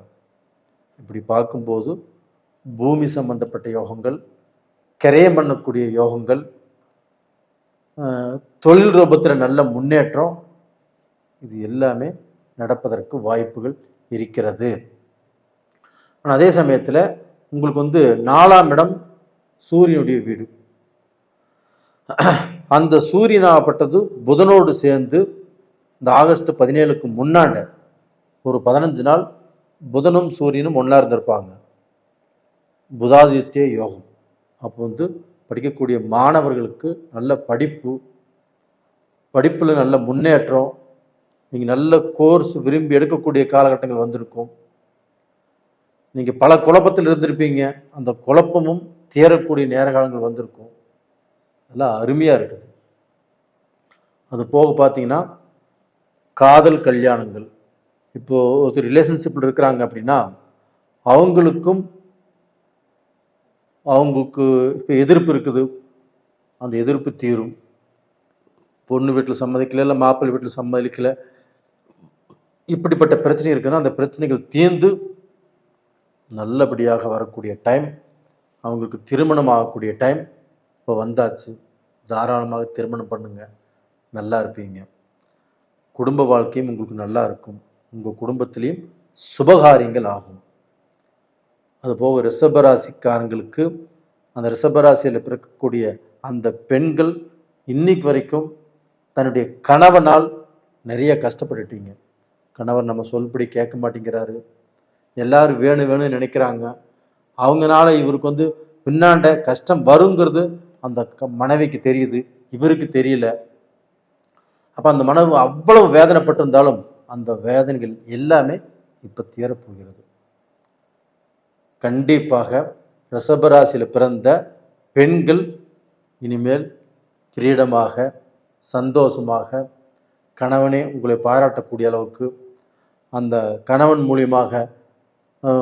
இப்படி பார்க்கும்போது பூமி சம்பந்தப்பட்ட யோகங்கள், கிரயம் பண்ணக்கூடிய யோகங்கள், தொழில் ரூபத்தில் நல்ல முன்னேற்றம், இது எல்லாமே நடப்பதற்கு வாய்ப்புகள் இருக்கிறது. ஆனால் அதே சமயத்தில் உங்களுக்கு 4ஆம் இடம் சூரியனுடைய வீடு. அந்த சூரியனாகப்பட்டது புதனோடு சேர்ந்து இந்த ஆகஸ்ட் 17க்கு முன்னாண்ட ஒரு 15 நாள் புதனும் சூரியனும் ஒன்றா இருந்திருப்பாங்க. புதாதித்ய யோகம். அப்போ படிக்கக்கூடிய மாணவர்களுக்கு நல்ல படிப்பில் நல்ல முன்னேற்றம், நீங்கள் நல்ல கோர்ஸ் விரும்பி எடுக்கக்கூடிய காலகட்டங்கள் வந்திருக்கும். நீங்கள் பல குழப்பத்தில் இருந்திருப்பீங்க, அந்த குழப்பமும் தேரக்கூடிய நேர காலங்கள் வந்திருக்கும். அதெல்லாம் அருமையாக இருக்குது. அது போக பார்த்தீங்கன்னா காதல் கல்யாணங்கள். இப்போது ஒரு ரிலேஷன்ஷிப்பில் இருக்கிறாங்க அப்படின்னா அவங்களுக்கு இப்போ எதிர்ப்பு இருக்குது, அந்த எதிர்ப்பு தீரும். பொண்ணு வீட்டில் சம்மதிக்கல, இல்லை மாப்பிள்ளை வீட்டில் சம்மதிக்கல, இப்படிப்பட்ட பிரச்சனை இருக்குன்னா அந்த பிரச்சனைகள் தீர்ந்து நல்லபடியாக வரக்கூடிய டைம், அவங்களுக்கு திருமணம் ஆகக்கூடிய டைம் இப்போ வந்தாச்சு. தாராளமாக திருமணம் பண்ணுங்க, நல்லா இருப்பீங்க. குடும்ப வாழ்க்கையும் உங்களுக்கு நல்லா இருக்கும். உங்கள் குடும்பத்திலையும் சுபகாரியங்கள் ஆகும். அதுபோக ரிஷபராசிக்காரங்களுக்கு, அந்த ரிஷபராசியில் பிறக்கக்கூடிய அந்த பெண்கள் இன்னைக்கு வரைக்கும் தன்னுடைய கணவனால் நிறைய கஷ்டப்பட்டுட்டீங்க. கணவர் நம்ம சொல்படி கேட்க மாட்டேங்கிறாரு, எல்லாரும் வேணும்னு நினைக்கிறாங்க. அவங்கனால இவருக்கு பின்னாண்ட கஷ்டம் வருங்கிறது அந்த மனைவிக்கு தெரியுது, இவருக்கு தெரியல. அப்போ அந்த மனைவி அவ்வளவு வேதனைப்பட்டிருந்தாலும் அந்த வேதனைகள் எல்லாமே இப்போ தீரப்போகிறது. கண்டிப்பாக ரிஷபராசியில் பிறந்த பெண்கள் இனிமேல் ஃப்ரீடமாக, சந்தோஷமாக, கணவனே உங்களை பாராட்டக்கூடிய அளவுக்கு, அந்த கணவன் மூலியமாக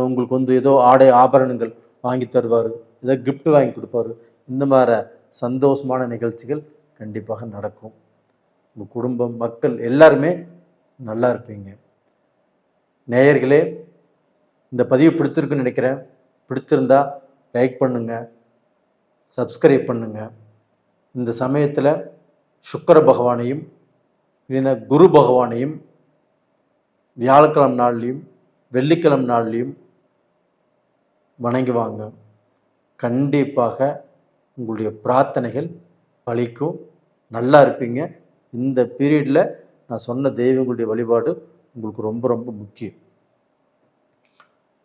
உங்களுக்கு ஏதோ ஆடை ஆபரணங்கள் வாங்கி தருவார், ஏதோ கிஃப்ட் வாங்கி கொடுப்பார். இந்த மாதிரி சந்தோஷமான நிகழ்ச்சிகள் கண்டிப்பாக நடக்கும். உங்கள் குடும்பம், மக்கள் எல்லாருமே நல்லா இருப்பீங்க. நேயர்களே, இந்த பதிவு பிடிச்சிருக்குன்னு நினைக்கிறேன். பிடிச்சிருந்தா லைக் பண்ணுங்கள், சப்ஸ்கிரைப் பண்ணுங்கள். இந்த சமயத்தில் சுக்கிர பகவானையும் இல்லைன்னா குரு பகவானையும் வியாழக்கிழமை நாள்லையும் வெள்ளிக்கிழமை நாள்லையும் வணங்கி வாங்க. கண்டிப்பாக உங்களுடைய பிரார்த்தனைகள் பலிக்கும், நல்லா இருப்பீங்க. இந்த பீரியடில் நான் சொன்ன தெய்வங்களுடைய வழிபாடு உங்களுக்கு ரொம்ப ரொம்ப முக்கியம்.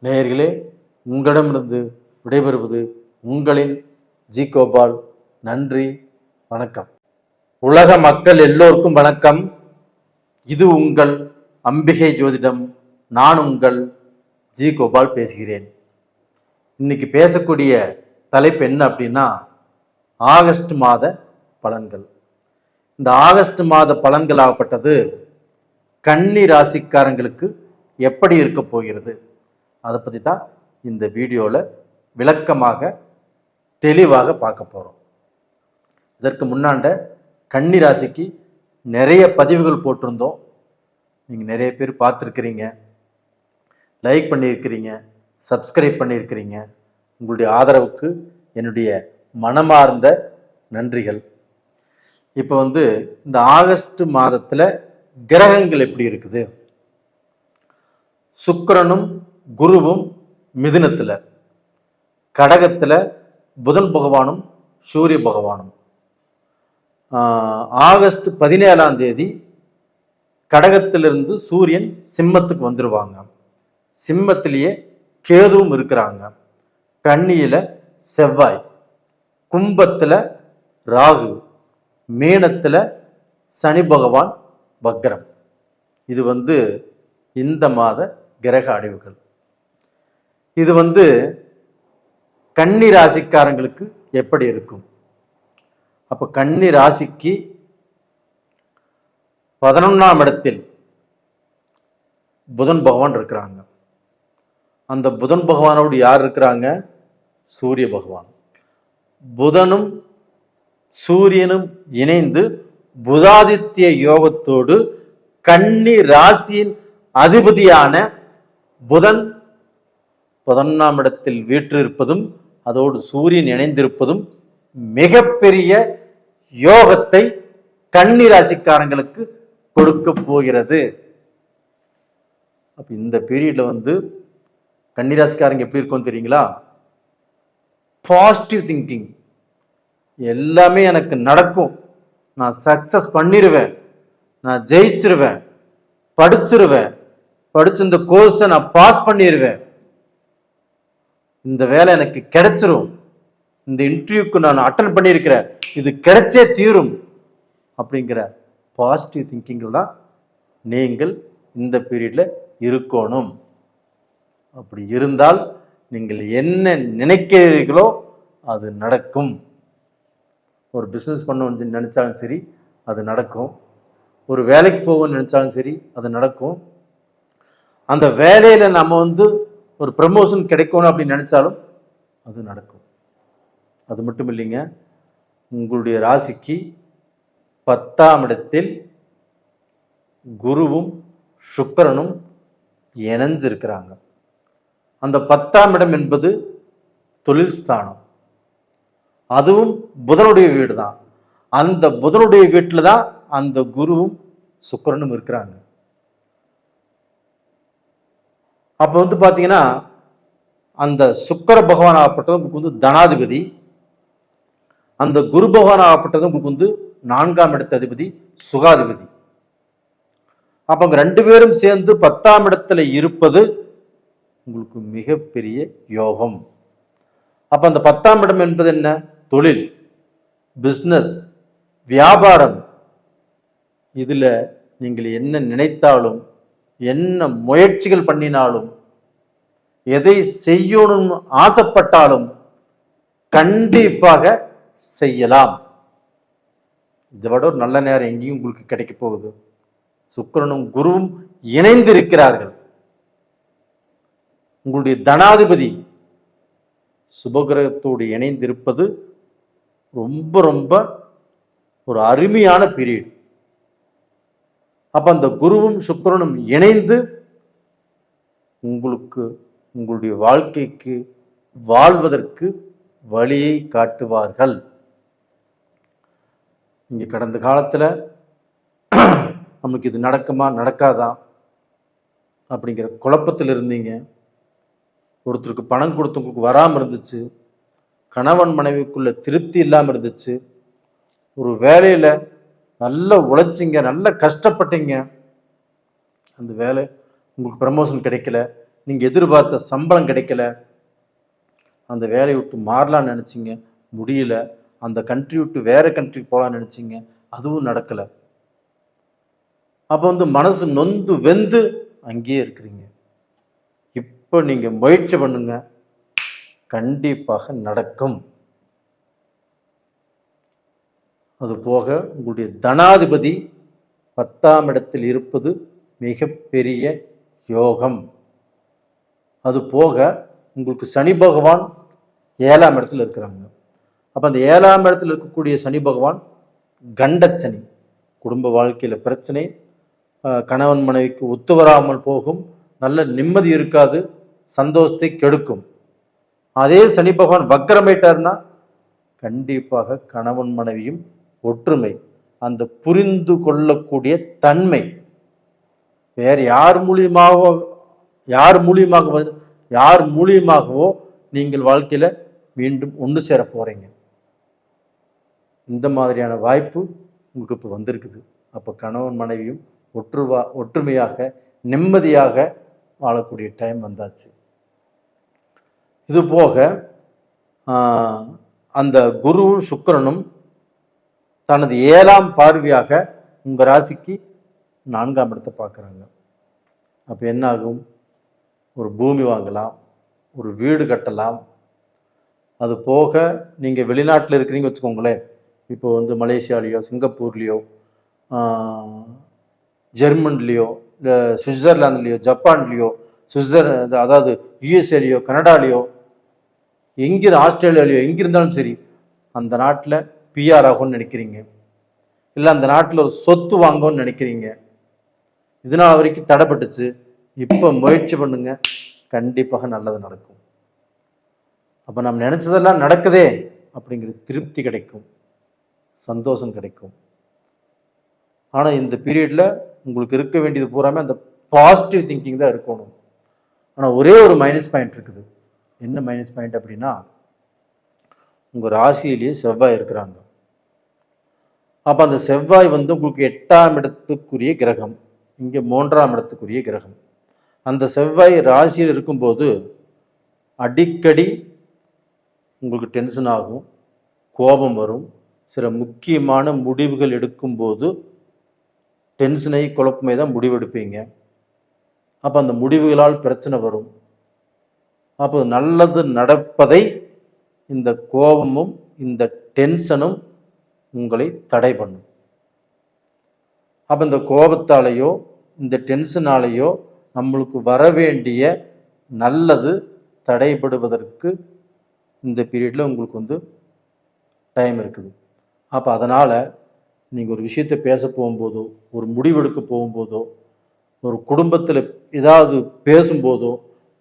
நேயர்களே, உங்களிடமிருந்து விடைபெறுவது உங்களின் ஜி கோபால். நன்றி, வணக்கம். உலக மக்கள் எல்லோருக்கும் வணக்கம். இது உங்கள் அம்பிகை ஜோதிடம். நான் உங்கள் ஜி கோபால் பேசுகிறேன். இன்னைக்கு பேசக்கூடிய தலைப்பு என்ன அப்படின்னா, ஆகஸ்ட் மாத பலன்கள். இந்த ஆகஸ்ட் மாத பலன்கள் ஆகப்பட்டது கன்னி ராசிக்காரங்களுக்கு எப்படி இருக்க போகிறது, அதை பற்றி தான் இந்த வீடியோவில் விளக்கமாக தெளிவாக பார்க்க போகிறோம். இதற்கு முன்னாண்ட கன்னி ராசிக்கு நிறைய பதிவுகள் போட்டிருந்தோம். நீங்கள் நிறைய பேர் பார்த்துருக்கிறீங்க, லைக் பண்ணியிருக்கிறீங்க, சப்ஸ்கிரைப் பண்ணியிருக்கிறீங்க. உங்களுடைய ஆதரவுக்கு என்னுடைய மனமார்ந்த நன்றிகள். இப்போ இந்த ஆகஸ்ட் மாதத்தில் கிரகங்கள் எப்படி இருக்குது? சுக்கிரனும் குருவும் மிதுனத்தில், கடகத்தில் புதன் பகவானும் சூரிய பகவானும். ஆகஸ்ட் 17ஆம் தேதி கடகத்திலிருந்து சூரியன் சிம்மத்துக்கு வந்துடுவாங்க. சிம்மத்திலேயே கேதுவும் இருக்கிறாங்க. கன்னியில் செவ்வாய், கும்பத்தில் ராகு, மீனத்தில் சனி பகவான் வக்ரம். இது இந்த மாத கிரக அடைவுகள். இது கன்னி ராசிக்காரங்களுக்கு எப்படி இருக்கும்? அப்போ கன்னி ராசிக்கு 11ஆம் இடத்தில் புதன் பகவான் இருக்கிறாங்க. அந்த புதன் பகவானோடு யார் இருக்கிறாங்க? சூரிய பகவான். புதனும் சூரியனும் இணைந்து புதாதித்ய யோகத்தோடு கன்னி ராசியின் அதிபதியான புதன் 11ஆம் இடத்தில் வீற்றிருப்பதும் அதோடு சூரியன் இணைந்திருப்பதும் மிகப்பெரிய யோகத்தை கன்னி ராசிக்காரங்களுக்கு கொடுக்க போகிறது. அப்ப இந்த பீரியட்ல கன்னிராசிக்காரங்க எப்படி இருக்கும் தெரியுங்களா? பாசிட்டிவ் திங்கிங், எல்லாமே எனக்கு நடக்கும், நான் சக்சஸ் பண்ணிடுவேன், நான் ஜெயிச்சிருவேன், படிச்சிருவேன், படிச்சு இந்த கோர்ஸை நான் பாஸ் பண்ணிடுவேன், இந்த வேலை எனக்கு கிடைச்சிரும், இந்த இன்டர்வியூக்கு நான் அட்டன் பண்ணியிருக்கிறேன், இது கிடைச்சே தீரும் அப்படிங்கிற பாசிட்டிவ் திங்கிங்கில் தான் நீங்கள் இந்த பீரியட்ல இருக்கணும். அப்படி இருந்தால் நீங்கள் என்ன நினைக்கிறீர்களோ அது நடக்கும். ஒரு பிஸ்னஸ் பண்ண நினைச்சாலும் சரி அது நடக்கும், ஒரு வேலைக்கு போகணும்னு நினைச்சாலும் சரி அது நடக்கும், அந்த வேலையில நம்ம ஒரு ப்ரமோஷன் கிடைக்கணும் அப்படின்னு நினைச்சாலும் அது நடக்கும். அது மட்டும் இல்லைங்க, உங்களுடைய ராசிக்கு 10ஆம் இடத்தில் குருவும் சுக்கிரனும் இணைஞ்சிருக்கிறாங்க. அந்த 10ஆம் இடம் என்பது தொழில் ஸ்தானம், அதுவும் புதனுடைய வீடு தான். அந்த புதனுடைய வீட்டில் தான் அந்த குருவும் சுக்கிரனும் இருக்கிறாங்க. அப்போ பார்த்தீங்கன்னா அந்த சுக்கிர பகவான் ஆகப்பட்டது உங்களுக்கு தனாதிபதி, அந்த குரு பகவான் ஆகப்பட்டது உங்களுக்கு 4ஆம் இடத்து அதிபதி சுகாதிபதி. அப்ப அங்க 2 பேரும் சேர்ந்து 10ஆம் இடத்துல இருப்பது உங்களுக்கு மிகப்பெரிய யோகம். அப்ப அந்த 10ஆம் இடம் என்பது என்ன? தொழில், பிசினஸ், வியாபாரம். இதுல நீங்கள் என்ன நினைத்தாலும், என்ன முயற்சிகள் பண்ணினாலும், எதை செய்யணும்னு ஆசைப்பட்டாலும் கண்டிப்பாக செய்யலாம். இதை விட ஒரு நல்ல நேரம் எங்கேயும் உங்களுக்கு கிடைக்க போகுது. சுக்கிரனும் குருவும் இணைந்து இருக்கிறார்கள். உங்களுடைய தனாதிபதி சுபகிரகத்தோடு இணைந்திருப்பது ரொம்ப ரொம்ப ஒரு அருமையான பீரியட். அப்ப அந்த குருவும் சுக்கிரனும் இணைந்து உங்களுக்கு உங்களுடைய வாழ்க்கைக்கு வாழ்வதற்கு வழியை காட்டுவார்கள். இங்க கடந்த காலத்துல நமக்கு இது நடக்குமா நடக்காதா அப்படிங்கிற குழப்பத்தில் இருந்தீங்க. ஒருத்தருக்கு பணம் கொடுத்தவங்களுக்கு வராமல் இருந்துச்சு, கணவன் மனைவிக்குள்ள திருப்தி இல்லாமல் இருந்துச்சு, ஒரு வேலையில நல்லா உழைச்சிங்க, நல்லா கஷ்டப்பட்டீங்க, அந்த வேலை உங்களுக்கு ப்ரமோஷன் கிடைக்கல, நீங்க எதிர்பார்த்த சம்பளம் கிடைக்கல, அந்த வேலையை விட்டு மாறலாம்னு நினைச்சிங்க, முடியல, அந்த கண்ட்ரி விட்டு வேற கண்ட்ரிக்கு போகலான்னு நினைச்சிங்க, அதுவும் நடக்கல. அப்போ மனசு நொந்து வெந்து அங்கேயே இருக்கிறீங்க. இப்போ நீங்க முயற்சி பண்ணுங்க, கண்டிப்பாக நடக்கும். அது போக உங்களுடைய தனாதிபதி 10ஆம் இடத்தில் இருப்பது மிகப்பெரிய யோகம். அது போக உங்களுக்கு சனி பகவான் 7ஆம் இடத்துல இருக்கிறாங்க. அப்ப அந்த 7ஆம் இடத்துல இருக்கக்கூடிய சனி பகவான் கண்டச்சனி, குடும்ப வாழ்க்கையில பிரச்சனை, கணவன் மனைவிக்கு ஒத்து வராமல் போகும், நல்ல நிம்மதி இருக்காது, சந்தோஷத்தை கெடுக்கும். அதே சனி பகவான் வக்கரமாயிட்டார்னா கண்டிப்பாக கணவன் மனைவியும் ஒற்றுமை, அந்த புரிந்து கொள்ளக்கூடிய தன்மை வேற யார் மூலியமாகவோ நீங்கள் வாழ்க்கையில மீண்டும் ஒன்று சேர போறீங்க. இந்த மாதிரியான வாய்ப்பு உங்களுக்கு இப்போ வந்திருக்குது. அப்போ கணவன் மனைவியும் ஒற்றுமையாக நிம்மதியாக வாழக்கூடிய டைம் வந்தாச்சு. இது போக அந்த குருவும் சுக்கிரனும் தனது 7ஆம் பார்வையாக உங்க ராசிக்கு 4ஆம் இடத்தை பார்க்குறாங்க. அப்போ என்ன ஆகும்? ஒரு பூமி வாங்கலாம், ஒரு வீடு கட்டலாம். அது போக நீங்கள் வெளிநாட்டில் இருக்கிறீங்க வச்சுக்கோங்களேன், இப்போ மலேசியாலேயோ சிங்கப்பூர்லேயோ ஜெர்மன்லேயோ இல்லை சுவிட்சர்லாந்துலேயோ ஜப்பான்லேயோ அதாவது யுஎஸ்ஏலேயோ கனடாலேயோ ஆஸ்திரேலியாலேயோ எங்கிருந்தாலும் சரி, அந்த நாட்டில் பிஆர் ஆகும்னு நினைக்கிறீங்க. இல்லை அந்த நாட்டில் ஒரு சொத்து வாங்கணும்னு நினைக்கிறீங்க, இதனால் வரைக்கும் தடைப்பட்டுச்சு, இப்போ முயற்சி பண்ணுங்க, கண்டிப்பாக நல்லது நடக்கும். அப்போ நம்ம நினைச்சதெல்லாம் நடக்குதே அப்படிங்கிற திருப்தி கிடைக்கும், சந்தோஷம் கிடைக்கும். ஆனால் இந்த பீரியடில் உங்களுக்கு இருக்க வேண்டியது பூராமே அந்த பாசிட்டிவ் திங்கிங் தான் இருக்கணும். ஆனால் ஒரே ஒரு மைனஸ் பாயிண்ட் இருக்குது. என்ன மைனஸ் பாயிண்ட் அப்படின்னா, உங்கள் ராசியிலேயே செவ்வாய் இருக்கிறாங்க. அப்போ அந்த செவ்வாய் உங்களுக்கு 8ஆம் இடத்துக்குரிய கிரகம், இங்கே 3ஆம் இடத்துக்குரிய கிரகம். அந்த செவ்வாய் ராசியில் இருக்கும்போது அடிக்கடி உங்களுக்கு டென்ஷன் ஆகும், கோபம் வரும். சில முக்கியமான முடிவுகள் எடுக்கும்போது டென்ஷனை குழப்பமே தான் முடிவெடுப்பீங்க. அப்போ அந்த முடிவுகளால் பிரச்சனை வரும். அப்போ நல்லது நடப்பதை இந்த கோபமும் இந்த டென்ஷனும் உங்களை தடை பண்ணும். அப்போ இந்த கோபத்தாலேயோ இந்த டென்ஷனாலேயோ நம்மளுக்கு வர வேண்டிய நல்லது தடைபடுவதற்கு இந்த பீரியடில் உங்களுக்கு டைம் இருக்குது. அப்போ அதனால் நீங்கள் ஒரு விஷயத்தை பேச போகும்போதோ, ஒரு முடிவெடுக்க போகும்போதோ, ஒரு குடும்பத்தில் ஏதாவது பேசும்போதோ,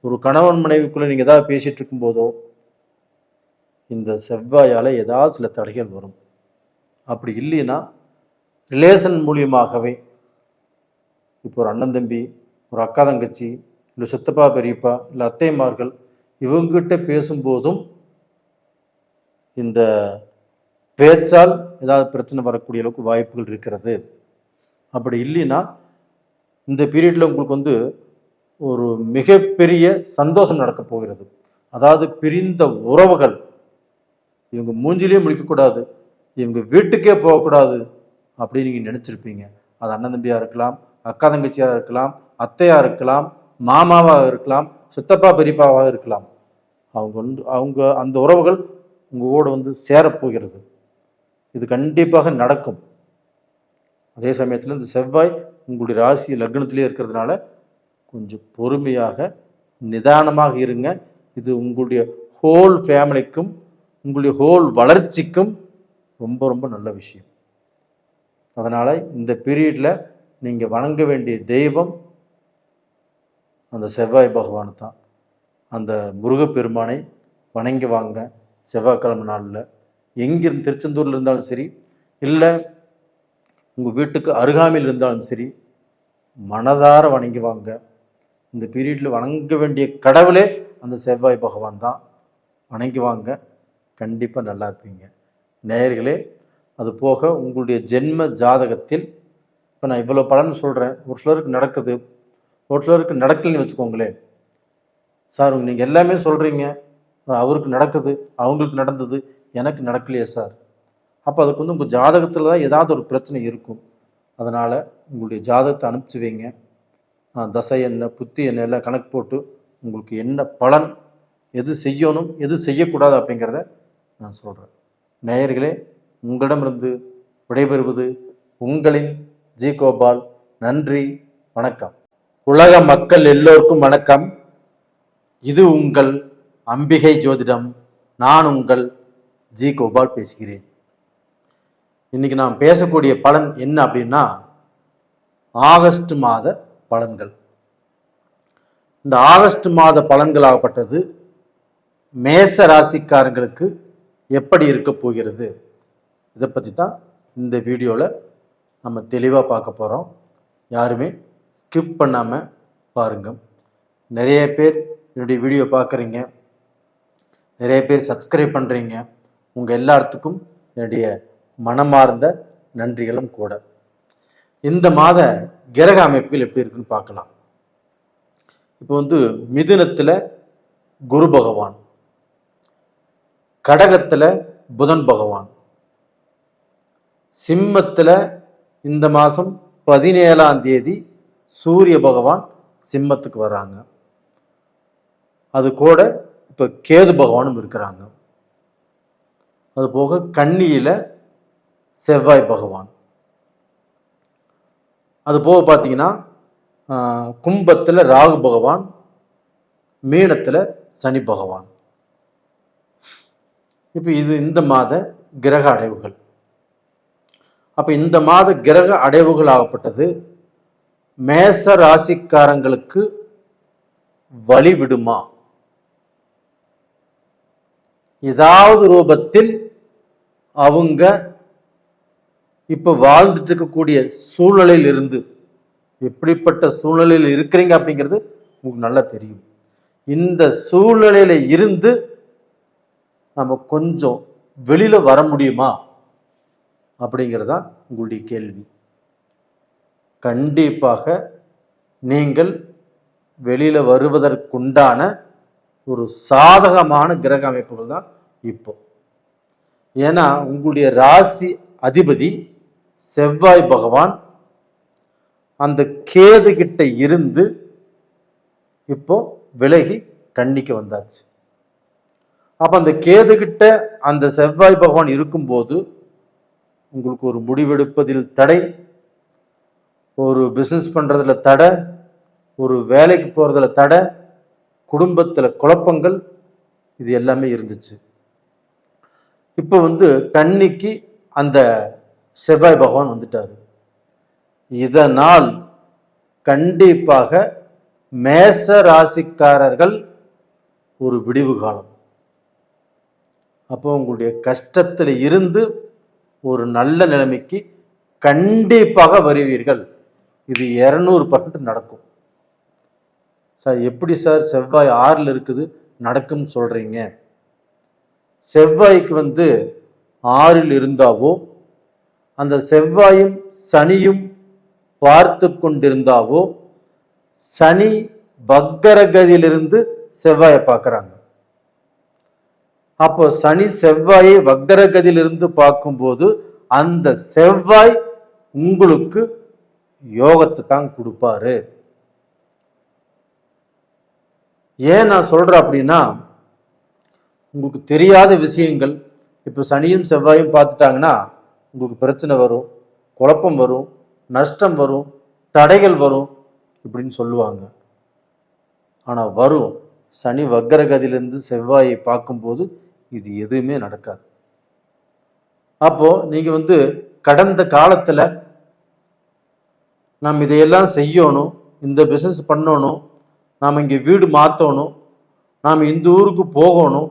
ஒரு கணவன் மனைவிக்குள்ளே நீங்கள் ஏதாவது பேசிகிட்டு இருக்கும்போதோ, இந்த செவ்வாயால் ஏதாவது சில தடைகள் வரும். அப்படி இல்லைன்னா ரிலேஷன் மூலியமாகவே, இப்போ ஒரு அண்ணன் தம்பி, ஒரு அக்கா தங்கச்சி, இல்லை சித்தப்பா பெரியப்பா, இல்லை அத்தைமார்கள், இவங்ககிட்ட பேசும்போதும் இந்த பேச்சால் ஏதாவது பிரச்சனை வரக்கூடிய அளவுக்கு வாய்ப்புகள் இருக்கிறது. அப்படி இல்லைன்னா இந்த பீரியடில் உங்களுக்கு ஒரு மிகப்பெரிய சந்தோஷம் நடக்க போகிறது. அதாவது பிரிந்த உறவுகள், இவங்க மூஞ்சிலே முழிக்கக்கூடாது, இவங்க வீட்டுக்கே போகக்கூடாது அப்படின்னு நீங்கள் நினச்சிருப்பீங்க. அது அண்ணன் தம்பியாக இருக்கலாம், அக்கா தங்கச்சியாக இருக்கலாம், அத்தையாக இருக்கலாம், மாமாவாக இருக்கலாம், சித்தப்பா பெரியப்பாவாக இருக்கலாம். அவங்க அந்த உறவுகள் உங்களோட சேரப்போகிறது. இது கண்டிப்பாக நடக்கும். அதே சமயத்தில் இந்த செவ்வாய் உங்களுடைய ராசி லக்னத்திலே இருக்கிறதுனால கொஞ்சம் பொறுமையாக நிதானமாக இருங்க. இது உங்களுடைய ஹோல் ஃபேமிலிக்கும் உங்களுடைய ஹோல் வளர்ச்சிக்கும் ரொம்ப ரொம்ப நல்ல விஷயம். அதனால் இந்த பீரியடில் நீங்கள் வணங்க வேண்டிய தெய்வம் அந்த செவ்வாய் பகவான் தான். அந்த முருகப்பெருமானை வணங்கி வாங்க. செவ்வாய்க்கிழமை நாளில் எங்கிருந்து, திருச்செந்தூரில் இருந்தாலும் சரி, இல்லை உங்கள் வீட்டுக்கு அருகாமையில் இருந்தாலும் சரி, மனதார வணங்கி வாங்க. இந்த பீரியடில் வணங்க வேண்டிய கடவுளே அந்த செவ்வாய் பகவான் தான். வணங்கி வாங்க, கண்டிப்பாக நல்லா இருப்பீங்க. நேயர்களே, அது போக உங்களுடைய ஜென்ம ஜாதகத்தில் இப்போ நான் இவ்வளோ பலன் சொல்கிறேன், ஒரு சிலருக்கு நடக்குது, ஒரு சிலருக்கு நடக்கலன்னு வச்சுக்கோங்களேன். சார் நீங்கள் எல்லாமே சொல்கிறீங்க, அவருக்கு நடக்குது, அவங்களுக்கு நடந்தது, எனக்கு நடக்கலையே சார். அப்போ அதுக்கு உங்கள் ஜாதகத்தில் தான் ஏதாவது ஒரு பிரச்சனை இருக்கும். அதனால் உங்களுடைய ஜாதகத்தை அனுப்பிச்சி வைங்க. தசை என்ன, புத்தி என்ன எல்லாம் கணக்கு போட்டு உங்களுக்கு என்ன பலன், எது செய்யணும், எது செய்யக்கூடாது அப்படிங்கிறத நான் சொல்கிறேன். நேயர்களே, உங்களிடமிருந்து விடைபெறுவது உங்களின் ஜி கோபால். நன்றி, வணக்கம். உலக மக்கள் எல்லோருக்கும் வணக்கம். இது உங்கள் அம்பிகை ஜோதிடம். நான் உங்கள் ஜி கோபால் பேசுகிறேன். இன்னைக்கு நாம் பேசக்கூடிய பலன் என்ன அப்படின்னா, ஆகஸ்ட் மாத பலன்கள். இந்த ஆகஸ்ட் மாத பலன்களாகப்பட்டது மேச ராசிக்காரங்களுக்கு எப்படி இருக்க போகிறது, இதை பற்றி தான் இந்த வீடியோவில் நம்ம தெளிவாக பார்க்க போகிறோம். யாருமே ஸ்கிப் பண்ணாமல் பாருங்கள். நிறைய பேர் என்னுடைய வீடியோ பார்க்குறீங்க, நிறைய பேர் சப்ஸ்கிரைப் பண்ணுறீங்க. உங்கள் எல்லாத்துக்கும் என்னுடைய மனமார்ந்த நன்றிகளும் கூட. இந்த மாத கிரக அமைப்புகள் எப்படி இருக்குன்னு பார்க்கலாம். இப்போ மிதுனத்தில் குரு பகவான், கடகத்தில் புதன் பகவான், சிம்மத்தில் இந்த மாதம் 17ஆம் தேதி சூரிய பகவான் சிம்மத்துக்கு வர்றாங்க. அது கூட இப்போ கேது பகவானும் இருக்கிறாங்க. அது போக கன்னியில் செவ்வாய் பகவான், அது போக பார்த்தீங்கன்னா கும்பத்தில் ராகு பகவான், மீனத்தில் சனி பகவான். இப்போ இது இந்த மாத கிரக அடைவுகள். அப்ப இந்த மாத கிரக அடைவுகள் ஆகப்பட்டது மேச ராசிக்காரங்களுக்கு வழிவிடுமா? ஏதாவது ரூபத்தில் அவங்க இப்ப வாழ்ந்துட்டு இருக்கக்கூடிய சூழ்நிலையில் இருந்து, எப்படிப்பட்ட சூழ்நிலையில் இருக்கிறீங்க அப்படிங்கிறது உங்களுக்கு நல்லா தெரியும். இந்த சூழ்நிலையில இருந்து நம்ம கொஞ்சம் வெளியில வர முடியுமா அப்படிங்கிறதா உங்களுடைய கேள்வி. கண்டிப்பாக நீங்கள் வெளியில வருவதற்குண்டான ஒரு சாதகமான கிரக அமைப்புகள் தான் இப்போ. ஏன்னா உங்களுடைய ராசி அதிபதி செவ்வாய் பகவான் அந்த கேது கிட்ட இருந்து இப்போ விலகி கன்னிக்கு வந்தாச்சு. அப்ப அந்த கேது கிட்ட அந்த செவ்வாய் பகவான் இருக்கும்போது உங்களுக்கு ஒரு முடிவெடுப்பதில் தடை, ஒரு பிசினஸ் பண்றதுல தடை, ஒரு வேலைக்கு போறதுல தடை, குடும்பத்துல குழப்பங்கள், இது எல்லாமே இருந்துச்சு. இப்ப கன்னிக்கு அந்த செவ்வாய் பகவான் வந்துட்டாரு. இதனால் கண்டிப்பாக மேச ராசிக்காரர்கள் ஒரு விடிவு காலம். அப்போ உங்களுடைய கஷ்டத்தில் இருந்து ஒரு நல்ல நிலைமைக்கு கண்டிப்பாக வருவீர்கள். இது 200% நடக்கும். சார் எப்படி சார் செவ்வாய் 6ல் இருக்குது நடக்கும் சொல்றீங்க? செவ்வாய்க்கு 6ல் இருந்தாவோ, அந்த செவ்வாயும் சனியும் பார்த்து கொண்டிருந்தாவோ, சனி வக்கரகதியிலிருந்து செவ்வாயை பார்க்கறாங்க. அப்போ சனி செவ்வாயை வக்கரகதியிலிருந்து பார்க்கும்போது அந்த செவ்வாய் உங்களுக்கு யோகத்தை தான் கொடுப்பாரு. ஏன் நான் சொல்றேன் அப்படின்னா, உங்களுக்கு தெரியாத விஷயங்கள் இப்போ சனியும் செவ்வாயும் பார்த்துட்டாங்கன்னா உங்களுக்கு பிரச்சனை வரும், குழப்பம் வரும், நஷ்டம் வரும், தடைகள் வரும் இப்படின்னு சொல்லுவாங்க. ஆனால் வரும். சனி வக்கரகதியிலிருந்து செவ்வாயை பார்க்கும்போது இது எதுவுமே நடக்காது. அப்போ நீங்க கடந்த காலத்துல நாம் இதையெல்லாம் செய்யணும், இந்த பிசினஸ் பண்ணணும், நாம் இங்கே வீடு மாற்றணும், நாம் இந்த ஊருக்கு போகணும்,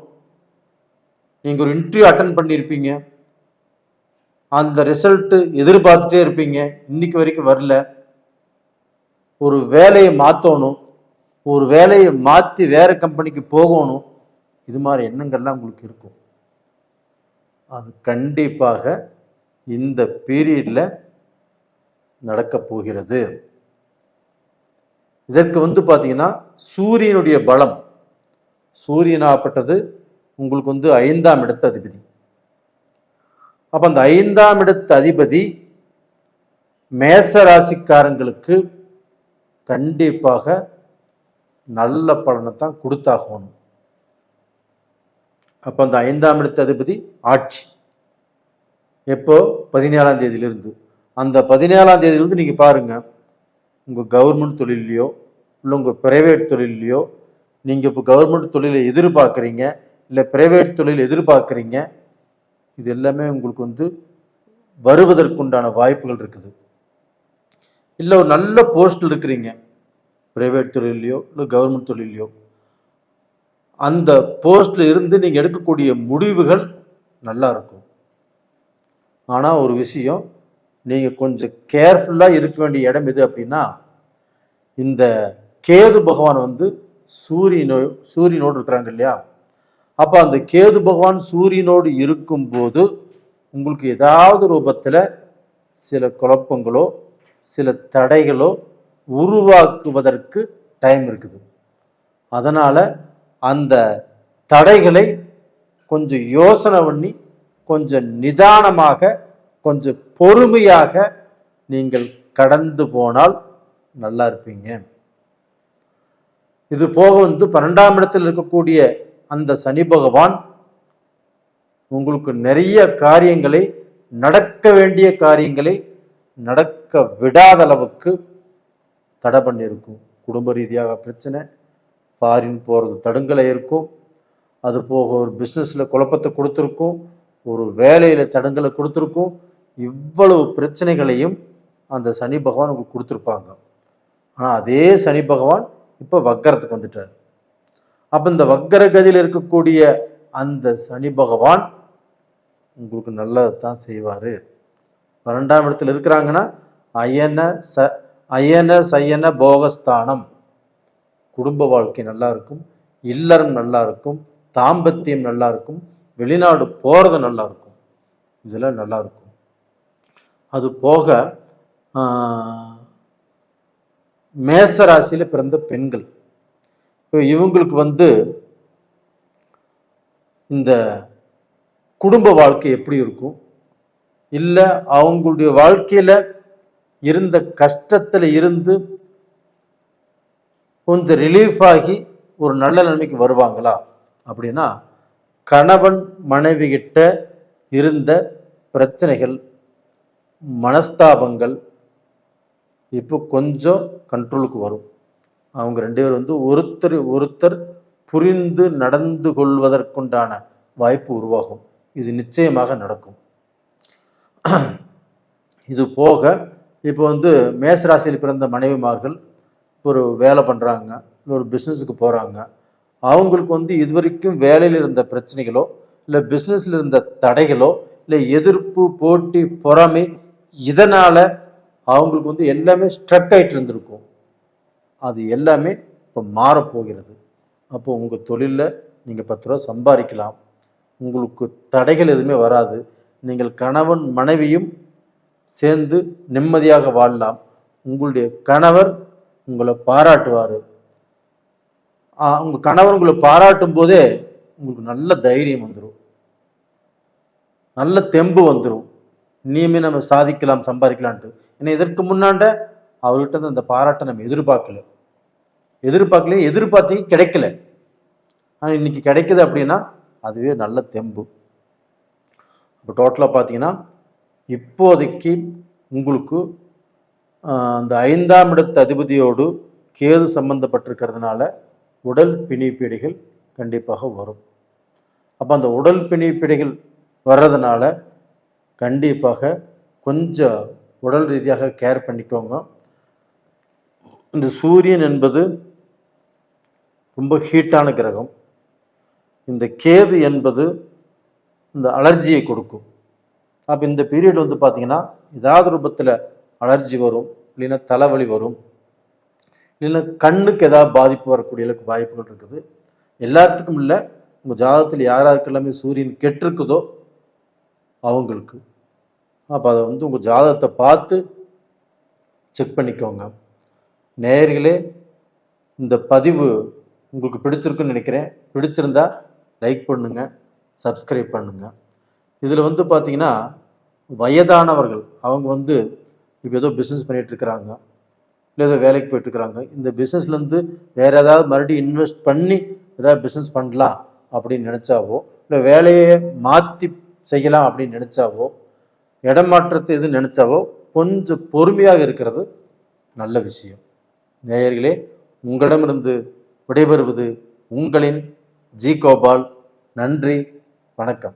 நீங்க ஒரு இன்டர்வியூ அட்டன் பண்ணியிருப்பீங்க, அந்த ரிசல்ட் எதிர்பார்த்துட்டே இருப்பீங்க, இன்னைக்கு வரைக்கும் வரல. ஒரு வேலையை மாற்றணும், ஒரு வேலையை மாற்றி வேற கம்பெனிக்கு போகணும், இது மாதிரி எண்ணங்கள்லாம் உங்களுக்கு இருக்கும். அது கண்டிப்பாக இந்த பீரியட்ல நடக்க போகிறது. இதற்கு பார்த்தீங்கன்னா சூரியனுடைய பலம், சூரியனாகப்பட்டது உங்களுக்கு 5ஆம் இடத்து அதிபதி. அப்ப அந்த 5ஆம் இடத்து அதிபதி மேச ராசிக்காரங்களுக்கு கண்டிப்பாக நல்ல பலனை தான் கொடுத்தாகணும். அப்ப அந்த 5ஆம் இடத்து அதிபதி ஆட்சி எப்போ 17ஆம் தேதியிலிருந்து, அந்த 17ஆம் தேதியிலிருந்து நீங்க பாருங்க, உங்க கவர்மெண்ட் தொழிலையோ இல்லை உங்க பிரைவேட் தொழிலையோ, நீங்க இப்போ கவர்மெண்ட் தொழிலை எதிர்பார்க்குறீங்க இல்லை பிரைவேட் தொழில் எதிர்பார்க்குறீங்க, இது எல்லாமே உங்களுக்கு வருவதற்குண்டான வாய்ப்புகள் இருக்குது. இல்லை ஒரு நல்ல போஸ்டில் இருக்கிறீங்க, பிரைவேட் தொழிலையோ இல்லை கவர்மெண்ட் தொழிலையோ, அந்த போஸ்ட்ல இருந்து நீங்க எடுக்கக்கூடிய முடிவுகள் நல்லா இருக்கும். ஆனா ஒரு விஷயம், நீங்க கொஞ்சம் கேர்ஃபுல்லா இருக்க வேண்டிய இடம் எது அப்படின்னா, இந்த கேது பகவான் சூரியனோடு இருக்கிறாங்க இல்லையா? அப்ப அந்த கேது பகவான் சூரியனோடு இருக்கும்போது உங்களுக்கு ஏதாவது ரூபத்துல சில குழப்பங்களோ சில தடைகளோ உருவாக்குவதற்கு டைம் இருக்குது. அதனால அந்த தடைகளை கொஞ்சம் யோசனை பண்ணி, கொஞ்சம் நிதானமாக, கொஞ்சம் பொறுமையாக நீங்கள் கடந்து போனால் நல்லா இருப்பீங்க. இது போக 12ஆம் இடத்தில் இருக்கக்கூடிய அந்த சனி பகவான் உங்களுக்கு நிறைய காரியங்களை, நடக்க வேண்டிய காரியங்களை நடக்க விடாத அளவுக்கு தடை பண்ணியிருக்கும். குடும்ப ரீதியாக பிரச்சனை, ஃபாரின் போகிறது தடுங்கலை இருக்கும், அது போக ஒரு பிஸ்னஸில் குழப்பத்தை கொடுத்துருக்கும், ஒரு வேலையில் தடுங்கலை கொடுத்துருக்கும். இவ்வளவு பிரச்சனைகளையும் அந்த சனி பகவான் உங்களுக்கு கொடுத்துருப்பாங்க. ஆனால் அதே சனி பகவான் இப்போ வக்கரத்துக்கு வந்துட்டார். அப்போ இந்த வக்கர கதியில் இருக்கக்கூடிய அந்த சனி பகவான் உங்களுக்கு நல்லது தான் செய்வார். 12ஆம் இடத்துல இருக்கிறாங்கன்னா அயன சயன போகஸ்தானம், குடும்ப வாழ்க்கை நல்லா இருக்கும், இல்லறம் நல்லா இருக்கும், தாம்பத்தியம் நல்லா இருக்கும், வெளிநாடு போகிறது நல்லா இருக்கும், இதெல்லாம் நல்லா இருக்கும். அது போக மேச ராசியில் பிறந்த பெண்கள், இவங்களுக்கு இந்த குடும்ப வாழ்க்கை எப்படி இருக்கும், இல்லை அவங்களுடைய வாழ்க்கையில இருந்த கஷ்டத்துல இருந்து கொஞ்சம் ரிலீஃப் ஆகி ஒரு நல்ல நிலைமைக்கு வருவாங்களா அப்படின்னா, கணவன் மனைவி கிட்ட இருந்த பிரச்சனைகள், மனஸ்தாபங்கள் இப்போ கொஞ்சம் கண்ட்ரோலுக்கு வரும். அவங்க 2 பேர் ஒருத்தர் ஒருத்தர் புரிந்து நடந்து கொள்வதற்குண்டான வாய்ப்பு உருவாகும். இது நிச்சயமாக நடக்கும். இது போக இப்போ மேசராசியில் பிறந்த மனைவிமார்கள் ஒரு வேலை பண்ணுறாங்க, இல்லை ஒரு பிஸ்னஸுக்கு போகிறாங்க. அவங்களுக்கு இதுவரைக்கும் வேலையில் இருந்த பிரச்சனைகளோ, இல்லை பிஸ்னஸில் இருந்த தடைகளோ, இல்லை எதிர்ப்பு, போட்டி, பொறாமை, இதனால் அவங்களுக்கு எல்லாமே ஸ்ட்ரக் ஆகிட்டு இருந்திருக்கும். அது எல்லாமே இப்போ மாறப்போகிறது. அப்போ உங்கள் தொழிலில் நீங்கள் 10 ரூபா சம்பாதிக்கலாம், உங்களுக்கு தடைகள் எதுவுமே வராது. நீங்கள் கணவன் மனைவியும் சேர்ந்து நிம்மதியாக வாழலாம். உங்களுடைய கணவர் உங்களை பாராட்டுவார். உங்கள் கணவர் உங்களை பாராட்டும் போதே உங்களுக்கு நல்ல தைரியம் வந்துடும், நல்ல தெம்பு வந்துடும். இனிமே நம்ம சாதிக்கலாம், சம்பாதிக்கலான்ட்டு. ஏன்னா இதற்கு முன்னாண்ட அவர்கிட்ட அந்த பாராட்டை நம்ம எதிர்பார்த்து கிடைக்கல. ஆனால் இன்னைக்கு கிடைக்குது அப்படின்னா அதுவே நல்ல தெம்பு. இப்போ டோட்டலாக பார்த்தீங்கன்னா இப்போதைக்கு உங்களுக்கு அந்த 5ஆம் இடத்து அதிபதியோடு கேது சம்பந்தப்பட்டிருக்கிறதுனால உடல் பிணிப்பீடைகள் கண்டிப்பாக வரும். அப்போ அந்த உடல் பிணிப்பீடைகள் வர்றதுனால கண்டிப்பாக கொஞ்சம் உடல் ரீதியாக கேர் பண்ணிக்கோங்க. இந்த சூரியன் என்பது ரொம்ப ஹீட்டான கிரகம். இந்த கேது என்பது இந்த அலர்ஜியை கொடுக்கும். அப்போ இந்த பீரியட் பார்த்தீங்கன்னா ஏதாவது ரூபத்தில் அலர்ஜி வரும், இல்லைன்னா தலைவலி வரும், இல்லைன்னா கண்ணுக்கு ஏதாவது பாதிப்பு வரக்கூடிய அளவுக்கு வாய்ப்புகள் இருக்குது. எல்லாத்துக்கும் இல்லை, உங்கள் ஜாதகத்தில் யாராருக்கு எல்லாமே சூரியன் கெட்டிருக்குதோ அவங்களுக்கு. அப்போ அதை உங்கள் ஜாதகத்தை பார்த்து செக் பண்ணிக்கோங்க. நேயர்களே, இந்த பதிவு உங்களுக்கு பிடிச்சிருக்குன்னு நினைக்கிறேன். பிடிச்சிருந்தா லைக் பண்ணுங்கள், சப்ஸ்கிரைப் பண்ணுங்கள். இதில் பார்த்தீங்கன்னா வயதானவர்கள் அவங்க இப்போ ஏதோ பிஸ்னஸ் பண்ணிகிட்ருக்கிறாங்க, இல்லை ஏதோ வேலைக்கு போயிட்டுருக்குறாங்க. இந்த பிஸ்னஸ்லேருந்து வேறு ஏதாவது மறுபடியும் இன்வெஸ்ட் பண்ணி ஏதாவது பிஸ்னஸ் பண்ணலாம் அப்படின்னு நினச்சாவோ, இல்லை வேலையை மாற்றி செய்யலாம் அப்படின்னு நினச்சாவோ, இடமாற்றத்தை எது நினச்சாவோ கொஞ்சம் பொறுமையாக இருக்கிறது நல்ல விஷயம். நேயர்களே, உங்களிடமிருந்து விடைபெறுவது உங்களின் ஜி கோபால். நன்றி, வணக்கம்.